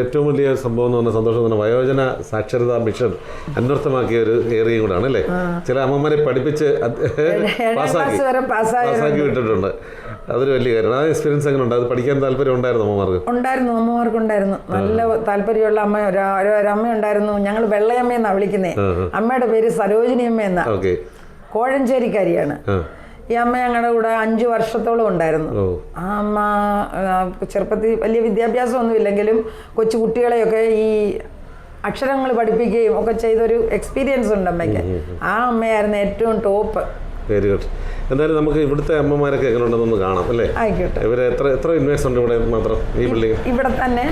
ഏറ്റവും വലിയ സംഭവം എന്ന് പറഞ്ഞാൽ സന്തോഷം എന്ന് പറഞ്ഞാൽ വയോജന സാക്ഷരതാ മിഷൻ അന്വർത്ഥമാക്കിയ ഒരു ഏരിയയും കൂടാണ് അല്ലേ? ചില അമ്മമാരെ പഠിപ്പിച്ച് പാസ്സാക്കി വിട്ടിട്ടുണ്ട്. അതൊരു വലിയ കാര്യമാണ്. ആ എക്സ്പീരിയൻസ് എങ്ങനെ ഉണ്ട്? അത് പഠിക്കാൻ താല്പര്യം ഉണ്ടായിരുന്നു അമ്മമാർക്കുണ്ടായിരുന്നു. നല്ല താല്പര്യമുള്ള ഒരമ്മ ഉണ്ടായിരുന്നു. ഞങ്ങൾ വെള്ളയമ്മയെന്നാണ് വിളിക്കുന്നത്. അമ്മയുടെ പേര് സരോജിനി അമ്മയെന്നാ, കോഴഞ്ചേരിക്കാരിയാണ്. ഈ അമ്മ ഞങ്ങളുടെ കൂടെ 5 വർഷത്തോളം ഉണ്ടായിരുന്നു. ആ അമ്മ ചെറുപ്പത്തിൽ വലിയ വിദ്യാഭ്യാസമൊന്നും ഇല്ലെങ്കിലും കൊച്ചു കുട്ടികളെയൊക്കെ ഈ അക്ഷരങ്ങൾ പഠിപ്പിക്കുകയും ഒക്കെ ചെയ്തൊരു എക്സ്പീരിയൻസ് ഉണ്ട് അമ്മയ്ക്ക്. ആ അമ്മയായിരുന്നു ഏറ്റവും ടോപ്പ്. Very good. എന്തായാലും നമുക്ക് ഇവിടുത്തെ അമ്മമാരൊക്കെ എങ്ങനെ ഉണ്ടെന്നൊന്ന് കാണാം അല്ലേ? ആയിക്കോട്ടെ. ഇവരെ എത്ര ഇൻവെസ്റ്റ് ഉണ്ട് ഇവിടെ മാത്രം ഈ ബിൽഡിംഗ്? ഇവിടെ തന്നെ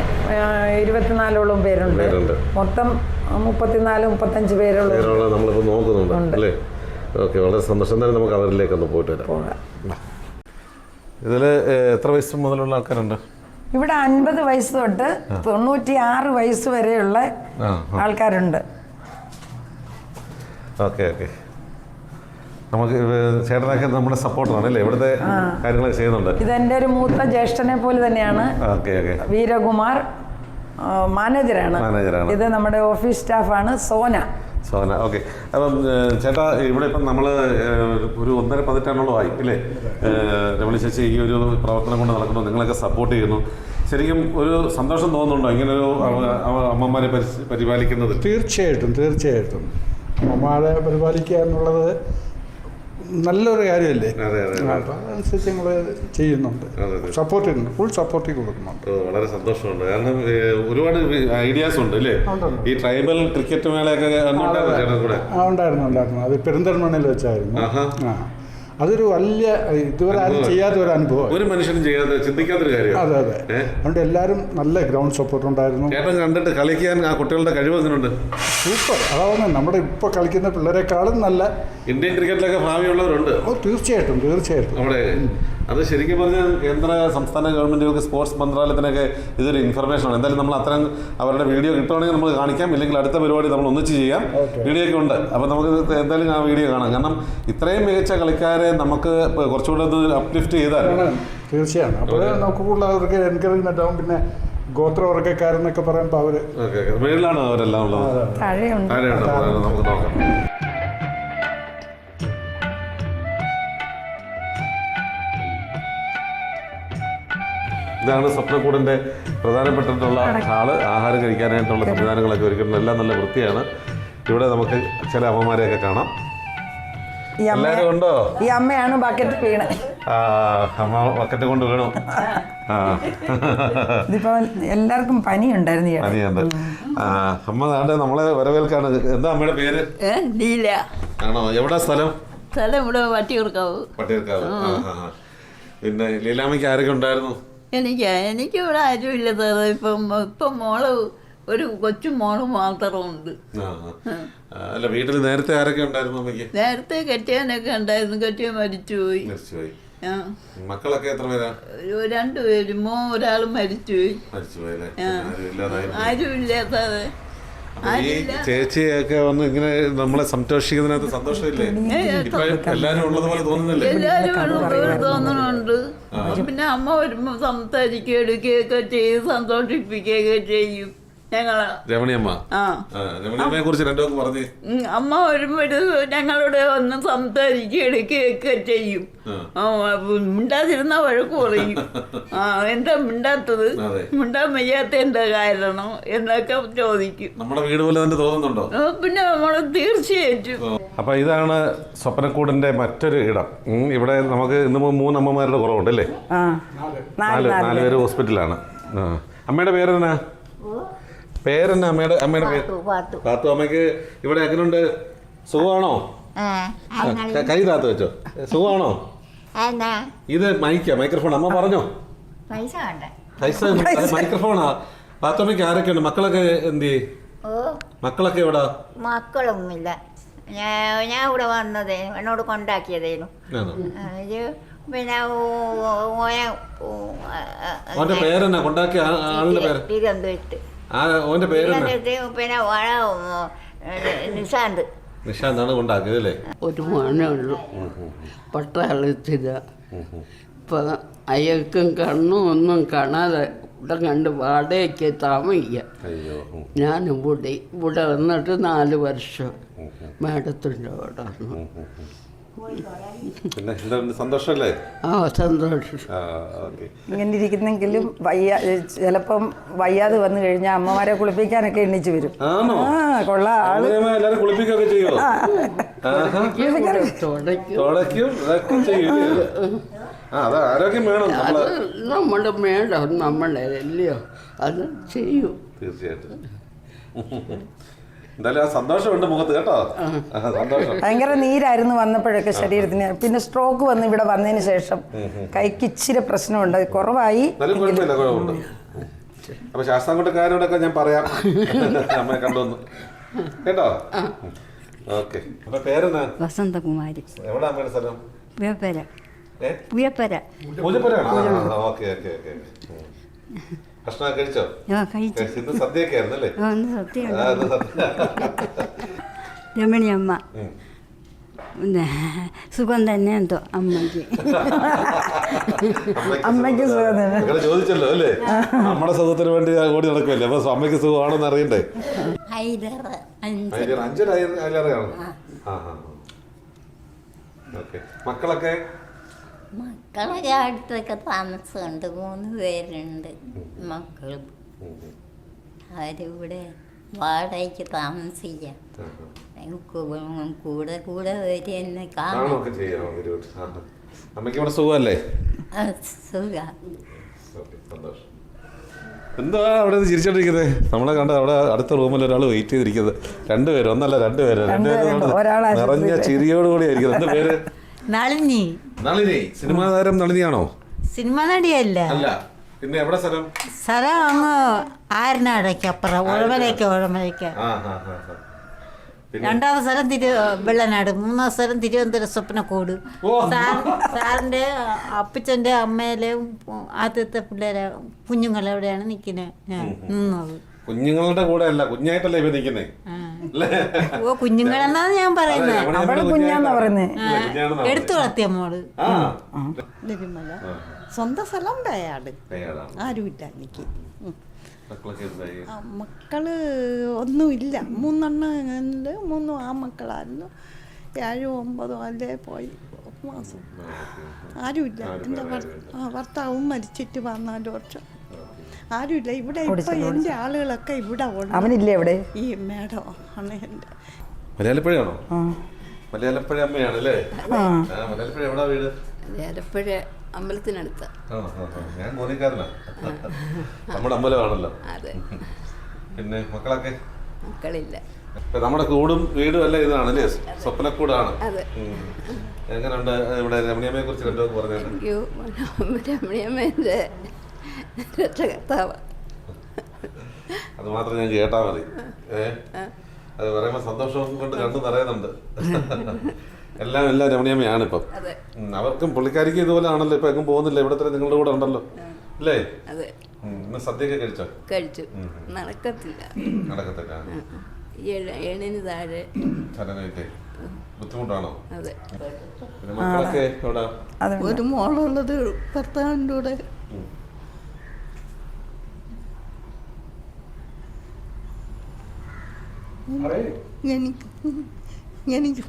24ഓളം പേരുണ്ട്. മൊത്തം 34-35 പേരുള്ള നമ്മളിപ്പോൾ നോക്കുന്നുണ്ട് അല്ലേ? ഓക്കെ, വളരെ സന്തോഷം. എന്തായാലും നമുക്ക് അവരിലേക്കൊന്ന് പോയിട്ട് വരാം. ഇതിൽ എത്ര വയസ്സ് മുതലുള്ള ആൾക്കാരുണ്ട്? ഇവിടെ 50 വയസ്സ് തൊട്ട് 96 വയസ്സ് വരെയുള്ള ആൾക്കാരുണ്ട്. ഓക്കെ. നമുക്ക് ചേട്ടനൊക്കെ നമ്മുടെ സപ്പോർട്ടറാണ് അല്ലേ? ഇവിടുത്തെ കാര്യങ്ങളൊക്കെ ചെയ്യുന്നുണ്ട്. ഇതെൻ്റെ ഒരു മൂത്ത ജ്യേഷ്ഠനെ പോലെ തന്നെയാണ്. വീരകുമാർ മാനേജറാണ്. ഇത് നമ്മുടെ ഓഫീസ് സ്റ്റാഫാണ് സോന. ഓക്കെ. അപ്പം ചേട്ടാ, ഇവിടെ ഇപ്പം നമ്മൾ ഒരു 1.5 പതിറ്റാണ്ടോളമായി ഇല്ലേ രമണി ചേച്ചി ഈ ഒരു പ്രവർത്തനം കൊണ്ട് നടക്കുന്നു, നിങ്ങളൊക്കെ സപ്പോർട്ട് ചെയ്യുന്നു. ശരിക്കും ഒരു സന്തോഷം തോന്നുന്നുണ്ടോ ഇങ്ങനൊരു അമ്മമാരെ പരിപാലിക്കുന്നത്? തീർച്ചയായിട്ടും അമ്മമാരെ പരിപാലിക്കുക എന്നുള്ളത് നല്ലൊരു കാര്യമല്ലേ? അപ്പോൾ അതനുസരിച്ച് ഞങ്ങൾ ചെയ്യുന്നുണ്ട്, സപ്പോർട്ട് ചെയ്യുന്നുണ്ട്, ഫുൾ സപ്പോർട്ട് കൊടുക്കുന്നുണ്ട്. വളരെ സന്തോഷമുണ്ട്. കാരണം ഒരുപാട് ഐഡിയാസ് ഉണ്ട് അല്ലേ? ഈ ട്രൈബൽ ക്രിക്കറ്റ് മേളയൊക്കെ ഉണ്ടായിരുന്നു. അത് പെരിന്തൽമണ്ണയിൽ വെച്ചായിരുന്നു. അതൊരു വലിയ ഇതുവരെ ആരും ചെയ്യാത്ത ഒരു അനുഭവം, ഒരു മനുഷ്യനും ചെയ്യാതെ ചിന്തിക്കാത്തൊരു കാര്യം. അതെ. അതുകൊണ്ട് എല്ലാവരും നല്ല ഗ്രൗണ്ട് സപ്പോർട്ട് ഉണ്ടായിരുന്നു. ചേട്ടൻ കണ്ടിട്ട് കളിക്കാൻ ആ കുട്ടികളുടെ കഴിവ് എങ്ങനെയുണ്ട്? സൂപ്പർ. അതാണ് നമ്മുടെ ഇപ്പോൾ കളിക്കുന്ന പിള്ളേരെക്കാളും നല്ല ഇന്ത്യൻ ക്രിക്കറ്റിലൊക്കെ ഭാവിയുള്ളവരുണ്ട്. തീർച്ചയായിട്ടും അവിടെ. അത് ശരിക്കും പറഞ്ഞാൽ കേന്ദ്ര സംസ്ഥാന ഗവൺമെൻറ്റുകൾക്ക് സ്പോർട്സ് മന്ത്രാലയത്തിനൊക്കെ ഇതൊരു ഇൻഫർമേഷനാണ്. എന്തായാലും നമ്മൾ അത്തരം അവരുടെ വീഡിയോ കിട്ടുവാണെങ്കിൽ നമുക്ക് കാണിക്കാം, ഇല്ലെങ്കിൽ അടുത്ത പരിപാടി നമ്മൾ ഒന്നിച്ച് ചെയ്യാം. വീഡിയോ ഒക്കെ ഉണ്ട്, അപ്പോൾ നമുക്ക് എന്തായാലും ആ വീഡിയോ കാണാം. കാരണം ഇത്രയും മികച്ച കളിക്കാരെ നമുക്ക് കുറച്ചുകൂടെ ഒന്ന് അപ്ലിഫ്റ്റ് ചെയ്താൽ തീർച്ചയാണ്. അപ്പോൾ നമുക്ക് കൂടുതൽ അവർക്ക് എൻകറേജ്മെൻ്റ് ആവും. പിന്നെ ഗോത്രവർഗ്ഗക്കാരെന്നൊക്കെ പറയുമ്പോൾ അവർ ഓക്കെ ഓക്കെ. മേളിലാണോ അവരെല്ലാം ഉള്ളത്? താഴെയുണ്ട്. താഴെയുണ്ടോ? നമുക്ക് നോക്കാം. ഇതാണ് സ്വപ്നക്കൂടിൻ്റെ പ്രധാനപ്പെട്ടിട്ടുള്ള ഹാള്. ആഹാരം കഴിക്കാനായിട്ടുള്ള സംവിധാനങ്ങളൊക്കെ ഒരുക്കുന്നത് എല്ലാം നല്ല വൃത്തിയാണ്. ഇവിടെ നമുക്ക് ചില അമ്മമാരെയൊക്കെ കാണാം. എല്ലാവരും ഉണ്ടോ? ഈ അമ്മയാണ് ബക്കറ്റ് വീണ്. അമ്മ ബക്കറ്റ് കൊണ്ട് വീണു. ഇതിപ്പോ എല്ലാവർക്കും പനി ഉണ്ടായിരുന്നു. പനിയുണ്ട്. അമ്മ നാണ്ട് നമ്മളെ വരവേൽക്കാണ്. എന്താ അമ്മയുടെ പേര്? ലീല. ആണോ? എവിടെ സ്ഥലം? സ്ഥലം ഇവിടെ വട്ടിയൂർക്കാവ്. പട്ടിയൂർക്കാവ്. പിന്നെ ലീലാമ്മയ്ക്ക് ആരൊക്കെ ഉണ്ടായിരുന്നു? എനിക്കിവിടെ ആരുമില്ല സാറേ. ഇപ്പം മോള് ഒരു കൊച്ചു മോള് മാത്രമുണ്ട്. അല്ല, വീട്ടിൽ നേരത്തെ ആരൊക്കെ ഉണ്ടായിരുന്നു അമ്മയ്ക്ക്? നേരത്തെ കെട്ടിയവനൊക്കെ ഉണ്ടായിരുന്നു. കെട്ടിയവൻ മരിച്ചുപോയി. മക്കളൊക്കെ എത്ര പേരാ? രണ്ടുപേരും. ഒരാൾ മരിച്ചുപോയി. ആരുമില്ല സാറേ. ഈ ചേച്ചിയൊക്കെ വന്ന് ഇങ്ങനെ നമ്മളെ സംരക്ഷിക്കുന്നതിനകത്ത് സന്തോഷമില്ലേ? ഇപ്പൊ എല്ലാരും ഉള്ളതുപോലെ തോന്നുന്നില്ലേ? എല്ലാരും തോന്നുന്നുണ്ട്. പിന്നെ അമ്മ വരുമ്പോ സംസാരിക്കുകയും എടുക്കുകയൊക്കെ ചെയ്ത് സന്തോഷിപ്പിക്കുകയൊക്കെ ചെയ്യും ഞങ്ങള്. രമണിയമ്മ. രമണിയമ്മയെ കുറിച്ച് രണ്ടു പേർക്ക് പറഞ്ഞു. അമ്മ വരുമ്പോഴ് ഞങ്ങളുടെ ഒന്ന് സംസാരിക്കുകയും എടുക്കുകയൊക്കെ ചെയ്യും. മിണ്ടാതിരുന്ന വഴക്ക് പറയും. എന്താ മിണ്ടാത്തത്? മിണ്ടാൻ വയ്യാത്ത എന്താ കാരണം എന്നൊക്കെ ചോദിക്കും. നമ്മുടെ വീട് പോലെ തന്നെ തോന്നുന്നുണ്ടോ? പിന്നെ നമ്മള് തീർച്ചയായിട്ടും. അപ്പൊ ഇതാണ് സ്വപ്നക്കൂടിന്റെ മറ്റൊരു ഇടം. ഇവിടെ നമുക്ക് ഇന്ന് 3 അമ്മമാരുടെ കുറവുണ്ടല്ലേ? 4 പേര് ഹോസ്പിറ്റലാണ്. അമ്മയുടെ പേരെന്നാ? പേരെന്നാ അമ്മയുടെ പേര്? പാത്തു. അമ്മയ്ക്ക് ഇവിടെ എങ്ങനെയുണ്ട്? സുഖമാണോ? കൈ താത്ത് വെച്ചോ. സുഖമാണോ? ഇത് മൈക്രോഫോൺ. അമ്മ പറഞ്ഞോ. പൈസ മൈക്രോഫോണാ. പാത്തമ്മയ്ക്ക് ആരൊക്കെ ഉണ്ട്? മക്കളൊക്കെ എന്ത് ചെയ്യും? മക്കളൊക്കെ എവിടാ? മക്കളൊന്നുമില്ല. ഞാൻ ഇവിടെ വന്നത് എന്നോട് കൊണ്ടാക്കിയതേനു. പിന്നെ ഓന്റെ പേരെന്നാ? കൊണ്ടാക്കിയ ആളുടെ പേര്? തിരുവനന്തപുരത്ത്. ഓന്റെ പേരെന്നാ? പിന്നെ നിശാന്ത്. നിശാന്താണ് കൊണ്ടാക്കിയത് അല്ലേ? ഒരു മോനേ ഉള്ളൂ. പട്ടാളത്തില. ഇപ്പം അയക്കും കണ്ണും ഒന്നും കാണാതെ ഇവിടെ കണ്ട് വാടകയ്ക്ക് താമസിക്കുക. ഞാൻ ഇവിടെ വന്നിട്ട് 4 വർഷം മേഡത്തിൻ്റെ അവിടെ വന്നു. പിന്നെ സന്തോഷമല്ലേ? സന്തോഷം. ഇങ്ങനെ ഇരിക്കുന്നെങ്കിലും ചിലപ്പം വയ്യാതെ വന്നു കഴിഞ്ഞാൽ അമ്മമാരെ കുളിപ്പിക്കാനൊക്കെ എണ്ണിച്ചു വരും. കൊള്ളാം. ആള് കുളിപ്പിക്കൊക്കെ ചെയ്യോ? ആരോഗ്യം വേണം. നമ്മുടെ മേഡം നമ്മളെ അല്ലയോ അത് ചെയ്യൂ. തീർച്ചയായിട്ടും. എന്തായാലും ആ സന്തോഷമുണ്ട് മുഖത്ത് കേട്ടോ. സന്തോഷം. ഭയങ്കര നീരായിരുന്നു വന്നപ്പോഴൊക്കെ ശരീരത്തിന്. പിന്നെ സ്ട്രോക്ക് വന്ന് ഇവിടെ വന്നതിന് ശേഷം കൈക്ക് ഇച്ചിരി പ്രശ്നമുണ്ട്. കുറവായി. അപ്പൊ ശാസ്താംകോട്ടക്കാരോടൊക്കെ ഞാൻ പറയാം അമ്മയെ കണ്ടോന്ന് കേട്ടോ. ഓക്കെ. അപ്പൊ പേരെന്നാ? വസന്തകുമാരി. എവിടെ അമ്മയുടെ സ്ഥലം? പൂജപ്പര. പൂജപ്പുരയാണോ? Okay okay okay. ഭക്ഷണം കഴിച്ചോ? ഇന്ന് സദ്യയൊക്കെ ആയിരുന്നല്ലേ? രമണി അമ്മ സുഖം തന്നെ എന്തോ അമ്മയ്ക്ക്. അമ്മയ്ക്ക് സുഖം തന്നെ. ചോദിച്ചല്ലോ അല്ലേ? നമ്മുടെ സുഖത്തിന് വേണ്ടി ഓടി നടക്കുമല്ലേ? അപ്പൊ അമ്മയ്ക്ക് സുഖമാണോന്ന് അറിയണ്ടേ? 5 അയലറിയാണോ? ഓക്കെ. മക്കളൊക്കെ അടുത്തൊക്കെ താമസമുണ്ട്. 3 പേരുണ്ട് മക്കളും. അവരിവിടെ വാടകയ്ക്ക് താമസിക്കാം. കൂടെ കൂടെ വരി എന്നെ കാണും. അമ്മയ്ക്ക് ഇവിടെ സുഖമല്ലേ? എന്താ അവിടെ ചിരിച്ചോണ്ടിരിക്കുന്നത്? നമ്മളെ കണ്ട അവിടെ അടുത്ത റൂമിൽ ഒരാൾ വെയിറ്റ് ചെയ്തിരിക്കുന്നത്. 2 പേര്. ഒന്നല്ല 2 പേര്. നിറഞ്ഞ ചിരിയോടുകൂടി ആയിരിക്കുന്നത്. എന്താ പേര്? നളിനി. നളിനി. സിനിമാ താരം നളിനിയാണോ? സിനിമ നടിയല്ല. അല്ല. പിന്നെ എവിടെ സ്ഥലം? സ്ഥലം അങ്ങ് ആരനാടയ്ക്കപ്പുറം. ഉഴമലയ്ക്ക്. രണ്ടാമത്തെ സ്ഥലം വെള്ളനാട്. 3ാം സ്ഥലം തിരുവനന്തപുരം സ്വപ്നക്കൂട്. സാറിന്റെ അപ്പച്ചന്റെ അമ്മയിലെ ആദ്യത്തെ പിള്ളേരെ കുഞ്ഞുങ്ങളെവിടെയാണ് നിന്നത്. കുഞ്ഞുങ്ങളുടെ കൂടെ അല്ല, കുഞ്ഞായിട്ടല്ലേ ഇവ നിൽക്കുന്നേ അല്ലേ? ഓ കുഞ്ഞുങ്ങളെന്നാണ് ഞാൻ പറയുന്നത്. അവള് കുഞ്ഞാന്നാ പറയുന്നത്. എടുത്തു വളർത്തിയ മോള് ആ ലഭ്യമല്ല. സ്വന്തം സ്ഥലം ഉണ്ടായാട് പേയാടാണ്. ആരുമില്ല എനിക്ക്. മക്കളൊക്കെ എന്തായി? മക്കള് ഒന്നുമില്ല. 3 3 ആൺമക്കളായിരുന്നു. 7 9 അല്ലേ പോയി മാസം. ആരുമില്ല. എൻ്റെ ഭർത്താവും മരിച്ചിട്ട് 14 വർഷം. ആരുമില്ല ഇവിടെ. ഇപ്പൊ എൻ്റെ ആളുകളൊക്കെ ഇവിടെ ഉണ്ട്. അവനില്ലേ ഇവിടെ? ഈ മേഡം ആണ് എൻ്റെ. മലയാളപ്പുഴയാണോ? മലയാളപ്പുഴ അമ്മയാണ് അല്ലേ? മലയാളപ്പുഴ എവിടാ വീട്? എരപ്പുഴ അമ്പലത്തിനടുത്ത. ഞാൻ മോനിക്കാരനാ. നമ്മുടെ അമ്പലമാണല്ലോ. അതെ. പിന്നെ മക്കളൊക്കെ? മക്കളില്ല. നമ്മുടെ കൂടും വീടും എല്ലാം ഇതാണ് അല്ലേ? സ്വപ്നക്കൂടാണ്. അതെ. എങ്ങനെയുണ്ട് ഇവിടെ രമണിയമ്മയെ കുറിച്ച് രണ്ടോ പറഞ്ഞത്? രമണിയമ്മേൻ്റെ രക്ഷകർത്താവ്. അത് മാത്രം ഞാൻ കേട്ടാ മതി. അത് പറയുമ്പോ സന്തോഷം കൊണ്ട് കണ്ടു നിറയുന്നുണ്ട്. എല്ലാം രമണിയമ്മയാണ് ഇപ്പം. അവർക്കും പുള്ളിക്കാരിക്കും ഇതുപോലെ ആണല്ലോ. ഇപ്പൊ എങ്ങും പോകുന്നില്ല, ഇവിടെ തന്നെ നിങ്ങളുടെ കൂടെ ഉണ്ടല്ലോ അല്ലേ? അതെ. ഇന്ന് സദ്യയൊക്കെ കഴിച്ചു. നടക്കത്തില്ല. എണിന് താഴെ ബുദ്ധിമുട്ടാണോ? അതെ. പിന്നെ മക്കളൊക്കെ എവിടാ? ഒരു മോളുള്ളത് ഭർത്താവിൻ്റെ കൂടെ. എനിക്ക്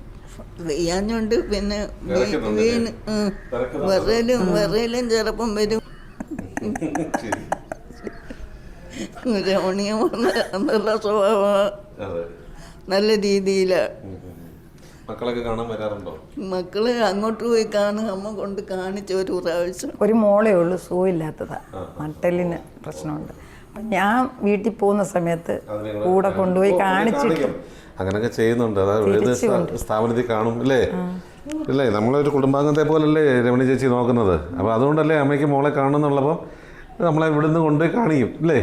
വെയ്യാഞ്ഞോണ്ട് പിന്നെ വീണ് വിറയിലും ചിലപ്പം വരും. രമണീയം നല്ല സ്വഭാവം, നല്ല രീതിയിലാണ്. മക്കളൊക്കെ കാണാൻ വരാറുണ്ടോ? മക്കള് അങ്ങോട്ട് പോയി കാണും. അമ്മ കൊണ്ട് കാണിച്ച ഒരു പ്രാവശ്യം. ഒരു മോളേ ഉള്ളൂ, സുഖമില്ലാത്തതാ, നട്ടെല്ലിന് പ്രശ്നമുണ്ട്. അപ്പം ഞാൻ വീട്ടിൽ പോകുന്ന സമയത്ത് കൂടെ കൊണ്ടുപോയി കാണിച്ചിട്ട് അങ്ങനെയൊക്കെ ചെയ്യുന്നുണ്ട്. അതായത് ഏത് സ്ഥാപനത്തിൽ കാണും അല്ലേ? അല്ലേ, നമ്മളൊരു കുടുംബാംഗത്തെ പോലല്ലേ രമണി ചേച്ചി നോക്കുന്നത്. അപ്പോൾ അതുകൊണ്ടല്ലേ അമ്മയ്ക്ക് മോളെ കാണുന്നുള്ളപ്പോൾ നമ്മളെ ഇവിടുന്ന് കൊണ്ടുപോയി കാണിക്കും അല്ലേ?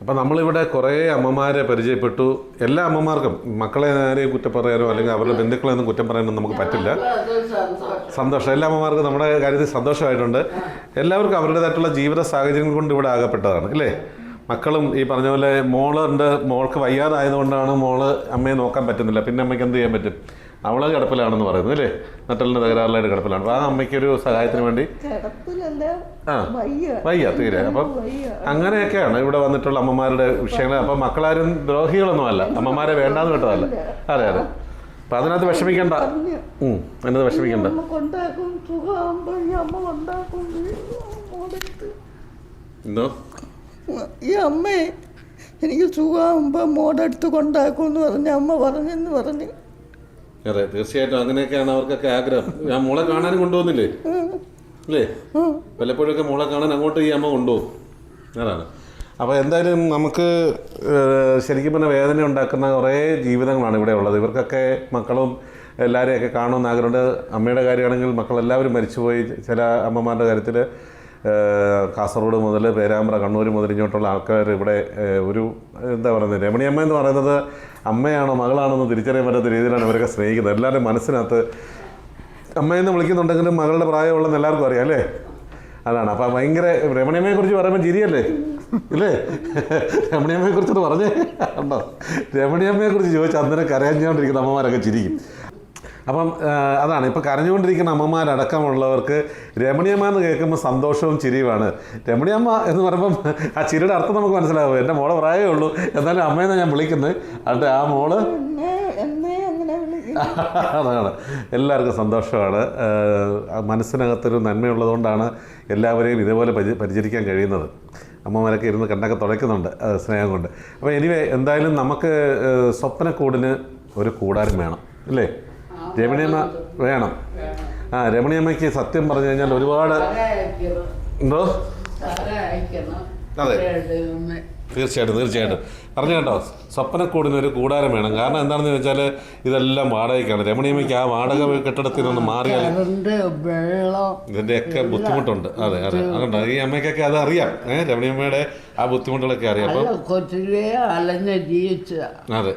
അപ്പം നമ്മളിവിടെ കുറേ അമ്മമാരെ പരിചയപ്പെട്ടു. എല്ലാ അമ്മമാർക്കും മക്കളെ ആരെയും കുറ്റം പറയാനോ അല്ലെങ്കിൽ അവരുടെ ബന്ധുക്കളെയൊന്നും കുറ്റം പറയാനോ നമുക്ക് പറ്റില്ല. സന്തോഷം. എല്ലാ അമ്മമാർക്കും നമ്മുടെ കാര്യത്തിൽ സന്തോഷമായിട്ടുണ്ട്. എല്ലാവർക്കും അവരുടേതായിട്ടുള്ള ജീവിത സാഹചര്യങ്ങൾ കൊണ്ട് ഇവിടെ ആകപ്പെട്ടതാണ് അല്ലേ? മക്കളും ഈ പറഞ്ഞ പോലെ മോളുണ്ട്, മോൾക്ക് വയ്യാതായതുകൊണ്ടാണ് മോള് അമ്മയെ നോക്കാൻ പറ്റുന്നില്ല. പിന്നെ അമ്മയ്ക്ക് എന്ത് ചെയ്യാൻ പറ്റും? അവള് കിടപ്പിലാണെന്ന് പറയുന്നത് അല്ലേ? നട്ടലിന് തകരാറിലായിട്ട് കിടപ്പിലാണ്. അപ്പോൾ ആ അമ്മയ്ക്കൊരു സഹായത്തിന് വേണ്ടി വയ്യ തീരെ. അപ്പം അങ്ങനെയൊക്കെയാണ് ഇവിടെ വന്നിട്ടുള്ള അമ്മമാരുടെ വിഷയങ്ങൾ. അപ്പം മക്കളാരും ദ്രോഹികളൊന്നും അല്ല, അമ്മമാരെ വേണ്ടാന്ന് കേട്ടതല്ല. അതെ അതെ. അപ്പം അതിനകത്ത് വിഷമിക്കണ്ട, അതിനകത്ത് വിഷമിക്കണ്ട. എന്തോ ഈ അമ്മേ എനിക്ക് സുഖമാകുമ്പോൾ മോടടുത്ത് കൊണ്ടാക്കുമെന്ന് പറഞ്ഞ് അമ്മ പറഞ്ഞെന്ന് പറഞ്ഞ്. അതെ, തീർച്ചയായിട്ടും അങ്ങനെയൊക്കെയാണ് അവർക്കൊക്കെ ആഗ്രഹം. ഞാൻ മോളെ കാണാനും കൊണ്ടുപോകുന്നില്ലേ അല്ലേ? വല്ലപ്പോഴൊക്കെ മോളെ കാണാൻ അങ്ങോട്ട് ഈ അമ്മ കൊണ്ടുപോകും. അതാണ്. അപ്പോൾ എന്തായാലും നമുക്ക് ശരിക്കും പറഞ്ഞാൽ വേദന ഉണ്ടാക്കുന്ന കുറേ ജീവിതങ്ങളാണ് ഇവിടെ ഉള്ളത്. ഇവർക്കൊക്കെ മക്കളും എല്ലാവരെയൊക്കെ കാണുമെന്ന് ആഗ്രഹമുണ്ട്. അമ്മയുടെ കാര്യമാണെങ്കിൽ മക്കളെല്ലാവരും മരിച്ചുപോയി. ചില അമ്മമാരുടെ കാര്യത്തിൽ കാസർഗോഡ് മുതൽ പേരാമ്പ്ര, കണ്ണൂർ മുതൽ ഇങ്ങോട്ടുള്ള ആൾക്കാർ ഇവിടെ ഒരു എന്താ പറയുന്നത്, രമണിയമ്മ എന്ന് പറയുന്നത് അമ്മയാണോ മകളാണോ എന്ന് തിരിച്ചറിയാൻ പറ്റാത്ത രീതിയിലാണ് ഇവരൊക്കെ സ്നേഹിക്കുന്നത്. എല്ലാവരുടെയും മനസ്സിനകത്ത് അമ്മയെന്ന് വിളിക്കുന്നുണ്ടെങ്കിലും മകളുടെ പ്രായമുള്ളതെന്ന് എല്ലാവർക്കും അറിയാം അല്ലേ? അതാണ്. അപ്പം ഭയങ്കര രമണിയമ്മയെക്കുറിച്ച് പറയുമ്പോൾ ചിരിയല്ലേ ഇല്ലേ? രമണിയമ്മയെക്കുറിച്ചൊന്ന് പറഞ്ഞേ ഉണ്ടോ? രമണിയമ്മയെക്കുറിച്ച് ചോദിച്ചാൽ അന്നേരം കരഞ്ഞുകൊണ്ടിരിക്കുന്ന അമ്മമാരൊക്കെ ചിരിക്കും. അപ്പം അതാണ്, ഇപ്പം കരഞ്ഞുകൊണ്ടിരിക്കുന്ന അമ്മമാരടക്കമുള്ളവർക്ക് രമണിയമ്മ എന്ന് കേൾക്കുമ്പോൾ സന്തോഷവും ചിരിയുമാണ്. രമണിയമ്മ എന്ന് പറയുമ്പം ആ ചിരിയുടെ അർത്ഥം നമുക്ക് മനസ്സിലാവും. എൻ്റെ മോളെ പ്രായമേ ഉള്ളൂ, എന്നാലും അമ്മയെന്ന് ഞാൻ വിളിക്കുന്നത്. എന്നിട്ട് ആ മോള് അതാണ്. എല്ലാവർക്കും സന്തോഷമാണ്. മനസ്സിനകത്തൊരു നന്മയുള്ളതുകൊണ്ടാണ് എല്ലാവരെയും ഇതേപോലെ പരിചരിക്കാൻ കഴിയുന്നത്. അമ്മമാരൊക്കെ ഇരുന്ന് കണ്ണൊക്കെ തുളയ്ക്കുന്നുണ്ട് സ്നേഹം കൊണ്ട്. അപ്പോൾ എനിവേ എന്തായാലും നമുക്ക് സ്വപ്നക്കൂടിന് ഒരു കൂടാരം വേണം അല്ലേ? രമണിയമ്മ വേണം. രമണിയമ്മയ്ക്ക് സത്യം പറഞ്ഞു കഴിഞ്ഞാൽ ഒരുപാട് എന്തോ. അതെ, തീർച്ചയായിട്ടും പറഞ്ഞു കേട്ടോ. സ്വപ്നക്കൂടിന് ഒരു കൂടാരം വേണം. കാരണം എന്താണെന്ന് വെച്ചാൽ ഇതെല്ലാം വാടകയ്ക്കാണ്. രമണിയമ്മയ്ക്ക് ആ വാടക കെട്ടിടത്തിൽ നിന്ന് മാറിയാൽ ഇതിൻ്റെയൊക്കെ ബുദ്ധിമുട്ടുണ്ട്. അതെ അതുകൊണ്ട് ഈ അമ്മയ്ക്കൊക്കെ അത് അറിയാം. രമണിയമ്മയുടെ ആ ബുദ്ധിമുട്ടുകളൊക്കെ അറിയാം. അപ്പം കൊച്ചിലെ അലഞ്ഞ ജീവിച്ച. അതെ,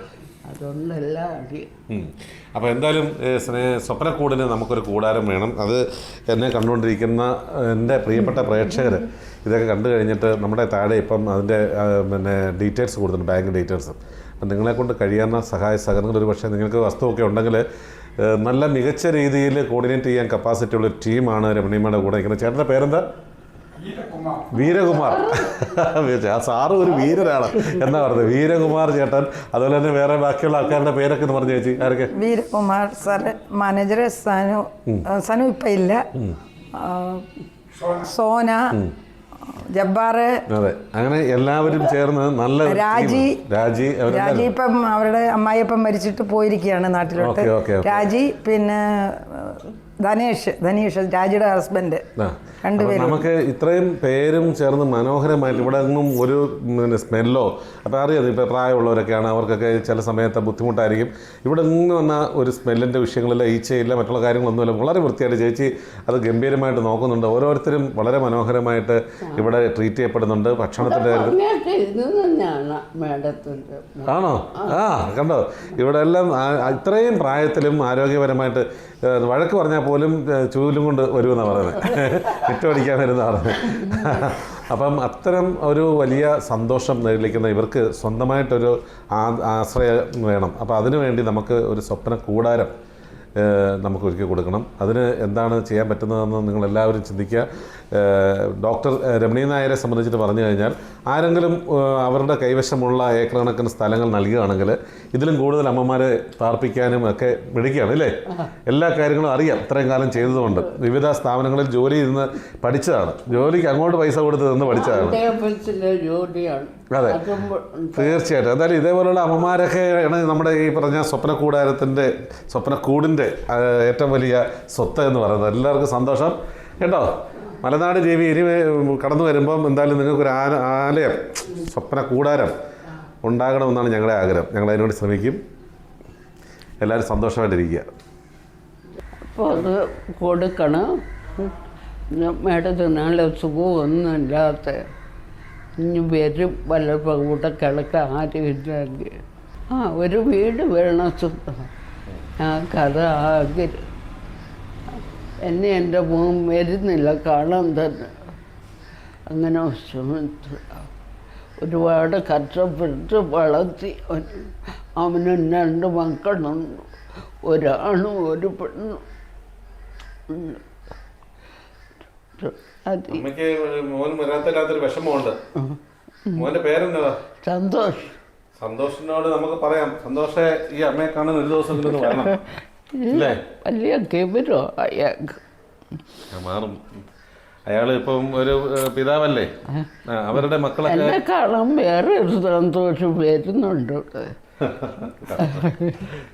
അതുകൊണ്ടെല്ലാം അറിയും. അപ്പോൾ എന്തായാലും സ്വപ്നക്കൂടിന് നമുക്കൊരു കൂടാരം വേണം. അത് എന്നെ കണ്ടുകൊണ്ടിരിക്കുന്ന എൻ്റെ പ്രിയപ്പെട്ട പ്രേക്ഷകർ ഇതൊക്കെ കണ്ടു കഴിഞ്ഞിട്ട് നമ്മുടെ താഴെ ഇപ്പം അതിൻ്റെ പിന്നെ ഡീറ്റെയിൽസ് കൊടുത്തിട്ടുണ്ട്, ബാങ്ക് ഡീറ്റെയിൽസ്. അപ്പം നിങ്ങളെക്കൊണ്ട് കഴിയാവുന്ന സഹായ സഹകരണങ്ങൾ ഒരു പക്ഷേ നിങ്ങൾക്ക് വസ്തുവൊക്കെ ഉണ്ടെങ്കിൽ നല്ല മികച്ച രീതിയിൽ കോർഡിനേറ്റ് ചെയ്യാൻ കപ്പാസിറ്റി ഉള്ള ഒരു ടീമാണ് രമണിയമ്മയുടെ കൂടെ നിൽക്കുന്നത്. ചേട്ടൻ്റെ പേരെന്താ? വീരകുമാർ. സാറ് ഒരു വീരനാണ് എന്നാ പറഞ്ഞത്, വീരകുമാർ ചേട്ടൻ. അതുപോലെ തന്നെ വേറെ ബാക്കിയുള്ള ആൾക്കാരുടെ പേരൊക്കെ എന്ന് പറഞ്ഞു ചേച്ചി ആരൊക്കെ? വീരകുമാർ സാറ്, മാനേജർ സനു ഇപ്പം ഇല്ല, സോന, ജബ്ബാറ്, അതെ, അങ്ങനെ എല്ലാവരും ചേർന്ന് നല്ല രാജി ഇപ്പം അവരുടെ അമ്മായിയപ്പം മരിച്ചിട്ട് പോയിരിക്കുകയാണ് നാട്ടിലോട്ട്. രാജി, പിന്നെ ധനേഷ് രാജിയുടെ ഹസ്ബൻഡ്, രണ്ടുപേരും. നമുക്ക് ഇത്രയും പേരും ചേർന്ന് മനോഹരമായിട്ട് ഇവിടെ എങ്ങും ഒരു സ്മെല്ലോ, അപ്പോൾ അറിയാം ഇപ്പോൾ പ്രായമുള്ളവരൊക്കെയാണ്, അവർക്കൊക്കെ ചില സമയത്ത് ബുദ്ധിമുട്ടായിരിക്കും. ഇവിടെ എങ്ങും വന്ന ഒരു സ്മെല്ലിൻ്റെ വിഷയങ്ങളില്ല, ഈച്ചയില്ല, മറ്റുള്ള കാര്യങ്ങളൊന്നുമില്ല. വളരെ വൃത്തിയായിട്ട് ചേച്ചി അത് ഗംഭീരമായിട്ട് നോക്കുന്നുണ്ട്. ഓരോരുത്തരും വളരെ മനോഹരമായിട്ട് ഇവിടെ ട്രീറ്റ് ചെയ്യപ്പെടുന്നുണ്ട്. ഭക്ഷണത്തിൻ്റെ ആണോ? കണ്ടോ, ഇവിടെ എല്ലാം ഇത്രയും പ്രായത്തിലും ആരോഗ്യപരമായിട്ട് വഴക്ക് പറഞ്ഞാൽ പോലും ചൂലും കൊണ്ട് വരുമെന്നാണ് പറയുന്നത്, ഇട്ടടിക്കാൻ വരുന്നതാണ്. അപ്പം അത്തരം ഒരു വലിയ സന്തോഷം നേടിയിരിക്കുന്ന ഇവർക്ക് സ്വന്തമായിട്ടൊരു ആശ്രയം വേണം. അപ്പോൾ അതിനു വേണ്ടി നമുക്ക് ഒരു സ്വപ്ന കൂടാരം നമുക്ക് ഒരുക്കി കൊടുക്കണം. അതിന് എന്താണ് ചെയ്യാൻ പറ്റുന്നതെന്ന് നിങ്ങളെല്ലാവരും ചിന്തിക്കുക. ഡോക്ടർ രമണി നായരെ സംബന്ധിച്ചിട്ട് പറഞ്ഞു കഴിഞ്ഞാൽ ആരെങ്കിലും അവരുടെ കൈവശമുള്ള ഏക്കർ കണക്കിന് സ്ഥലങ്ങൾ നൽകുകയാണെങ്കിൽ ഇതിലും കൂടുതൽ അമ്മമാരെ പാർപ്പിക്കാനും ഒക്കെ മിടുക്കുകയാണ് അല്ലേ? എല്ലാ കാര്യങ്ങളും അറിയാം, ഇത്രയും കാലം ചെയ്തതുകൊണ്ട്. വിവിധ സ്ഥാപനങ്ങളിൽ ജോലി ഇരുന്ന് പഠിച്ചതാണ്, ജോലിക്ക് അങ്ങോട്ട് പൈസ കൊടുത്ത് നിന്ന് പഠിച്ചതാണ്. അതെ, തീർച്ചയായിട്ടും. എന്തായാലും ഇതേപോലുള്ള അമ്മമാരൊക്കെ ആണ് നമ്മുടെ ഈ പറഞ്ഞ സ്വപ്നക്കൂടിൻ്റെ ഏറ്റവും വലിയ സ്വത്ത് എന്ന് പറയുന്നത്. എല്ലാവർക്കും സന്തോഷം കേട്ടോ. മലനാട് ടി വി ഇനി കടന്നു വരുമ്പം എന്തായാലും നിങ്ങൾക്കൊരു ആലയം, സ്വപ്ന കൂടാരം ഉണ്ടാകണമെന്നാണ് ഞങ്ങളുടെ ആഗ്രഹം. ഞങ്ങൾ അതിനോട് ശ്രമിക്കും. എല്ലാവരും സന്തോഷമായിട്ടിരിക്കുക. അപ്പോൾ അത് കൊടുക്കണം. മേഡത്തിന് നല്ല സുഖമൊന്നുമില്ലാത്ത ഇനി വരും വല്ലപ്പോൾ കൂടെ കിടക്കാൻ ആരുമില്ലെങ്കിൽ ഒരു വീട് വേണം സ്വന്തം. കഥ ആഗ്രഹം എന്നെ എൻ്റെ മോൻ വരുന്നില്ല കാണാൻ തന്നെ. അങ്ങനെ ഒരുപാട് കഷ്ടപ്പെട്ട് വളർത്തി. അവനും 2 മക്കളുണ്ട്, ഒരാണും ഒരു പെണ്ണും. അമ്മയ്ക്ക് മോൻ വരാത്തല്ലാത്തൊരു വിഷമമുണ്ട്. മോൻ്റെ പേരെന്താ? സന്തോഷ്. സന്തോഷിനോട് നമുക്ക് പറയാം, സന്തോഷേ ഈ അമ്മയെ കാണാൻ ഒരു ദിവസത്തിലൊന്ന് വരണം. വലിയ കെബിരോ അയാൾക്ക് മാറും. അയാൾ ഇപ്പം ഒരു പിതാവല്ലേ, അവരുടെ മക്കളൊക്കെ എന്നെ കാണാൻ വേറെ ഒരു സന്തോഷം വരുന്നുണ്ട്.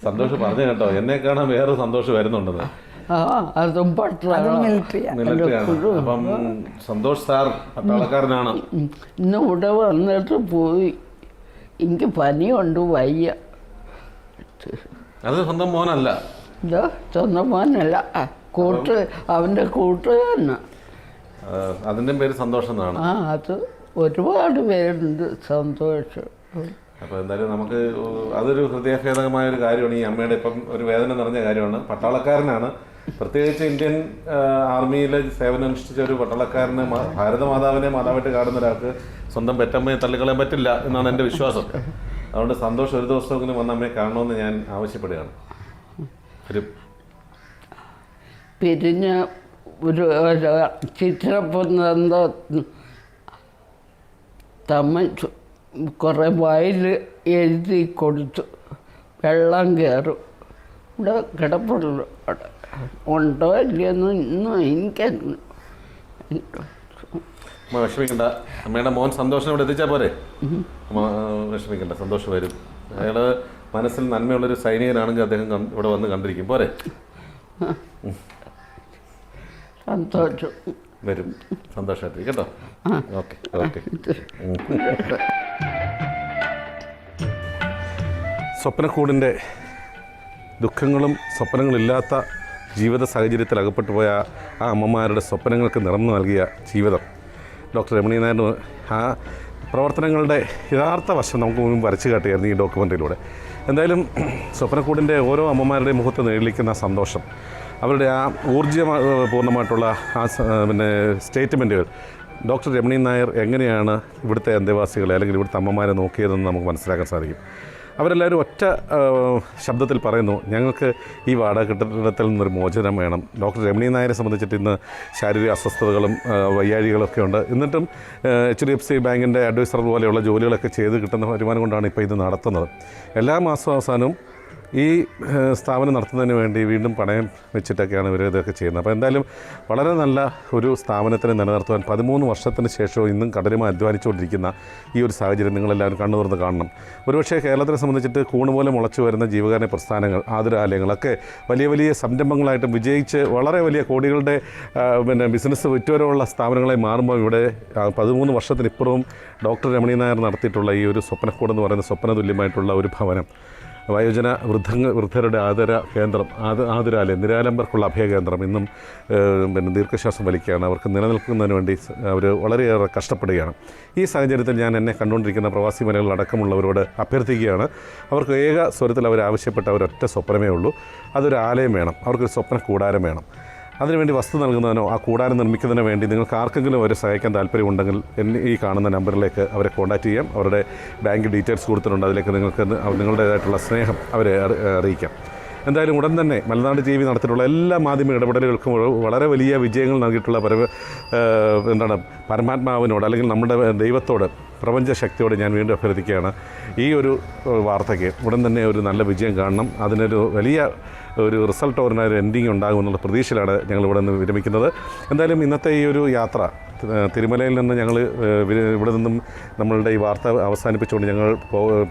സന്തോഷം പറഞ്ഞു കേട്ടോ, എന്നെ കാണാൻ വേറെ സന്തോഷം വരുന്നുണ്ടെന്ന്. അതും മിലിറ്ററിയാണ്. അപ്പം സന്തോഷ് സാർ പട്ടാളക്കാരനാണ്. ഇന്ന് ഇവിടെ വന്നിട്ട് പോയി. എനിക്ക് പനിയുണ്ട്, വയ്യ. അത് സ്വന്തം മോനല്ല, സ്വന്തം മോനല്ല, അവൻ്റെ കൂട്ടുകാരനാണ്. അതിൻ്റെ പേര് സന്തോഷം എന്നാണ്. അത് ഒരുപാട് പേരുണ്ട് സന്തോഷം. അപ്പോൾ എന്തായാലും നമുക്ക് അതൊരു ഹൃദയഭേദകമായ ഒരു കാര്യമാണ്. ഈ അമ്മയുടെ ഇപ്പം ഒരു വേദന നിറഞ്ഞ കാര്യമാണ്. പട്ടാളക്കാരനാണ്, പ്രത്യേകിച്ച് ഇന്ത്യൻ ആർമിയിൽ സേവനമനുഷ്ഠിച്ച ഒരു പട്ടാളക്കാരന് ഭാരതമാതാവിനെ മാതാവായിട്ട് കാണുന്ന ഒരാൾക്ക് സ്വന്തം പെറ്റമ്മയെ തള്ളിക്കളയാൻ പറ്റില്ല എന്നാണ് എൻ്റെ വിശ്വാസം. അതുകൊണ്ട് സന്തോഷം ഒരു ദിവസമെങ്കിലും വന്ന് അമ്മയെ കാണണമെന്ന് ഞാൻ ആവശ്യപ്പെടുകയാണ്. പിരിഞ്ഞ ഒരു ചിത്രപ്പൊന്നെന്തോ തമ്മ കുറേ വയൽ എഴുതി കൊടുത്തു. വെള്ളം കയറും. ഇവിടെ കിടപ്പുള്ളൂ. അവിടെ ഉണ്ടോ ഇല്ലയെന്ന് ഇന്നും എനിക്കറിഞ്ഞു. അമ്മ വിഷമിക്കണ്ട, അമ്മയുടെ മോൻ സന്തോഷം ഇവിടെ എത്തിച്ചാൽ പോരെ. അമ്മ വിഷമിക്കണ്ട, സന്തോഷം വരും. അയാൾ മനസ്സിൽ നന്മയുള്ളൊരു സൈനികനാണെങ്കിൽ അദ്ദേഹം ഇവിടെ വന്ന് കണ്ടിരിക്കും, പോരെ. സന്തോഷം വരും, സന്തോഷമായിട്ട് കേട്ടോ. Okay okay. സ്വപ്നക്കൂടിൻ്റെ ദുഃഖങ്ങളും സ്വപ്നങ്ങളില്ലാത്ത ജീവിത സാഹചര്യത്തിൽ അകപ്പെട്ടു പോയ ആ അമ്മമാരുടെ സ്വപ്നങ്ങൾക്ക് നിറം നൽകിയ ജീവിതം ഡോക്ടർ രമണി നായർ ആ പ്രവർത്തനങ്ങളുടെ യഥാർത്ഥ വശം നമുക്ക് മുമ്പ് വരച്ചു കാട്ടുകയായിരുന്നു ഈ ഡോക്യുമെൻ്ററിയിലൂടെ. എന്തായാലും സ്വപ്നക്കൂടിൻ്റെ ഓരോ അമ്മമാരുടെയും മുഖത്ത് നേടിയിരിക്കുന്ന സന്തോഷം, അവരുടെ ആ പൂർണ്ണമായിട്ടുള്ള ആ പിന്നെ സ്റ്റേറ്റ്മെൻറ്റുകൾ, ഡോക്ടർ രമണി നായർ എങ്ങനെയാണ് ഇവിടുത്തെ അന്തേവാസികളെ അല്ലെങ്കിൽ ഇവിടുത്തെ അമ്മമാരെ നോക്കിയതെന്ന് നമുക്ക് മനസ്സിലാക്കാൻ സാധിക്കും. അവരെല്ലാവരും ഒറ്റ ശബ്ദത്തിൽ പറയുന്നു, ഞങ്ങൾക്ക് ഈ വാടക കെട്ടിടത്തിൽ നിന്നൊരു മോചനം വേണം. ഡോക്ടർ രമണി നായരെ സംബന്ധിച്ചിട്ട് ഇന്ന് ശാരീരിക അസ്വസ്ഥതകളും വയ്യാഴികളൊക്കെ ഉണ്ട്. എന്നിട്ടും HDFC ബാങ്കിൻ്റെ അഡ്വൈസർ പോലെയുള്ള ജോലികളൊക്കെ ചെയ്ത് കിട്ടുന്ന വരുമാനം കൊണ്ടാണ് ഇപ്പോൾ ഇത് നടത്തുന്നത്. എല്ലാ മാസം അവസാനവും ഈ സ്ഥാപനം നടത്തുന്നതിന് വേണ്ടി വീണ്ടും പണയം വെച്ചിട്ടൊക്കെയാണ് ഇവർ ഇതൊക്കെ ചെയ്യുന്നത്. അപ്പോൾ എന്തായാലും വളരെ നല്ല ഒരു സ്ഥാപനത്തിനെ നിലനിർത്തുവാൻ 13 വർഷത്തിന് ശേഷവും ഇന്നും കഠിനമായി അധ്വാനിച്ചുകൊണ്ടിരിക്കുന്ന ഈ ഒരു സാഹചര്യം നിങ്ങളെല്ലാവരും കണ്ണു തുറന്ന് കാണണം. ഒരുപക്ഷേ കേരളത്തിനെ സംബന്ധിച്ചിട്ട് കൂണുപോലെ മുളച്ചു വരുന്ന ജീവകാരുണ്യ പ്രസ്ഥാനങ്ങൾ, ആതുരാലയങ്ങളൊക്കെ വലിയ വലിയ സംരംഭങ്ങളായിട്ട് വിജയിച്ച് വളരെ വലിയ കോടികളുടെ പിന്നെ ബിസിനസ് വിറ്റുവരവുള്ള സ്ഥാപനങ്ങളായി മാറുമ്പോൾ ഇവിടെ 13 വർഷത്തിനിപ്പുറവും ഡോക്ടർ രമണി നായർ നടത്തിയിട്ടുള്ള ഈ ഒരു സ്വപ്നക്കൂടെന്ന് പറയുന്ന സ്വപ്നതുല്യമായിട്ടുള്ള ഒരു ഭവനം, വയോജന വൃദ്ധരുടെ ആതുരാലയം, നിരാലംബർക്കുള്ള അഭയകേന്ദ്രം ഇന്നും പിന്നെ ദീർഘശ്വാസം വലിക്കുകയാണ്. അവർക്ക് നിലനിൽക്കുന്നതിന് വേണ്ടി അവർ വളരെയേറെ കഷ്ടപ്പെടുകയാണ്. ഈ സാഹചര്യത്തിൽ ഞാൻ എന്നെ കണ്ടുകൊണ്ടിരിക്കുന്ന പ്രവാസി മലയാളികളടക്കമുള്ളവരോട് അഭ്യർത്ഥിക്കുകയാണ്, അവർക്ക് ഏക സ്വരത്തിൽ അവരാവശ്യപ്പെട്ട ഒരൊറ്റ സ്വപ്നമേ ഉള്ളൂ, അതൊരു ആലയം വേണം, അവർക്കൊരു സ്വപ്ന കൂടാരം വേണം. അതിനുവേണ്ടി വസ്തു നൽകുന്നതിനോ ആ കൂടാരം നിർമ്മിക്കുന്നതിനോ വേണ്ടി നിങ്ങൾക്ക് ആർക്കെങ്കിലും അവരെ സഹായിക്കാൻ താല്പര്യമുണ്ടെങ്കിൽ ഈ കാണുന്ന നമ്പറിലേക്ക് അവരെ കോൺടാക്റ്റ് ചെയ്യാം. അവരുടെ ബാങ്ക് ഡീറ്റെയിൽസ് കൊടുത്തിട്ടുണ്ട്, അതിലേക്ക് നിങ്ങൾക്ക് നിങ്ങളുടേതായിട്ടുള്ള സ്നേഹം അവരെ അറിയിക്കാം. എന്തായാലും ഉടൻ തന്നെ മലനാട് TV നടത്തിയിട്ടുള്ള എല്ലാ മാധ്യമ ഇടപെടലുകൾക്കും വളരെ വലിയ വിജയങ്ങൾ നൽകിയിട്ടുള്ള പരമാത്മാവിനോട് അല്ലെങ്കിൽ നമ്മുടെ ദൈവത്തോട്, പ്രപഞ്ചശക്തിയോട് ഞാൻ വീണ്ടും അഭ്യർത്ഥിക്കുകയാണ്, ഈ ഒരു വാർത്തയ്ക്ക് ഉടൻ തന്നെ ഒരു നല്ല വിജയം കാണണം. അതിനൊരു വലിയ ഒരു റിസൾട്ട് ഒരു എൻഡിങ് ഉണ്ടാകുമെന്നുള്ള പ്രതീക്ഷയിലാണ് ഞങ്ങളിവിടെ നിന്ന് വിരമിക്കുന്നത്. എന്തായാലും ഇന്നത്തെ ഈ ഒരു യാത്ര തിരുമലയിൽ നിന്ന് ഞങ്ങൾ ഇവിടെ നിന്നും നമ്മളുടെ ഈ വാർത്ത അവസാനിപ്പിച്ചുകൊണ്ട് ഞങ്ങൾ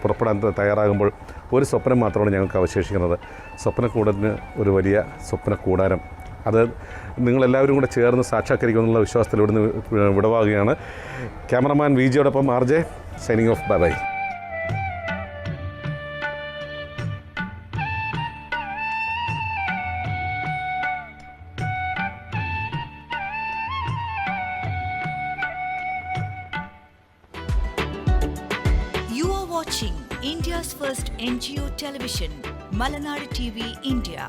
പുറപ്പെടാൻ തയ്യാറാകുമ്പോൾ ഒരു സ്വപ്നം മാത്രമാണ് ഞങ്ങൾക്ക് അവശേഷിക്കുന്നത്. സ്വപ്നക്കൂടത്തിന് ഒരു വലിയ സ്വപ്ന കൂടാരം, അത് നിങ്ങളെല്ലാവരും കൂടെ ചേർന്ന് സാക്ഷാത്കരിക്കുമെന്നുള്ള വിശ്വാസത്തിൽ ഇവിടുന്ന് വിടവാകുകയാണ്. ക്യാമറമാൻ വിജിയോടൊപ്പം RJ signing off. Bye. You are watching India's first NGO television, Malanadu TV India.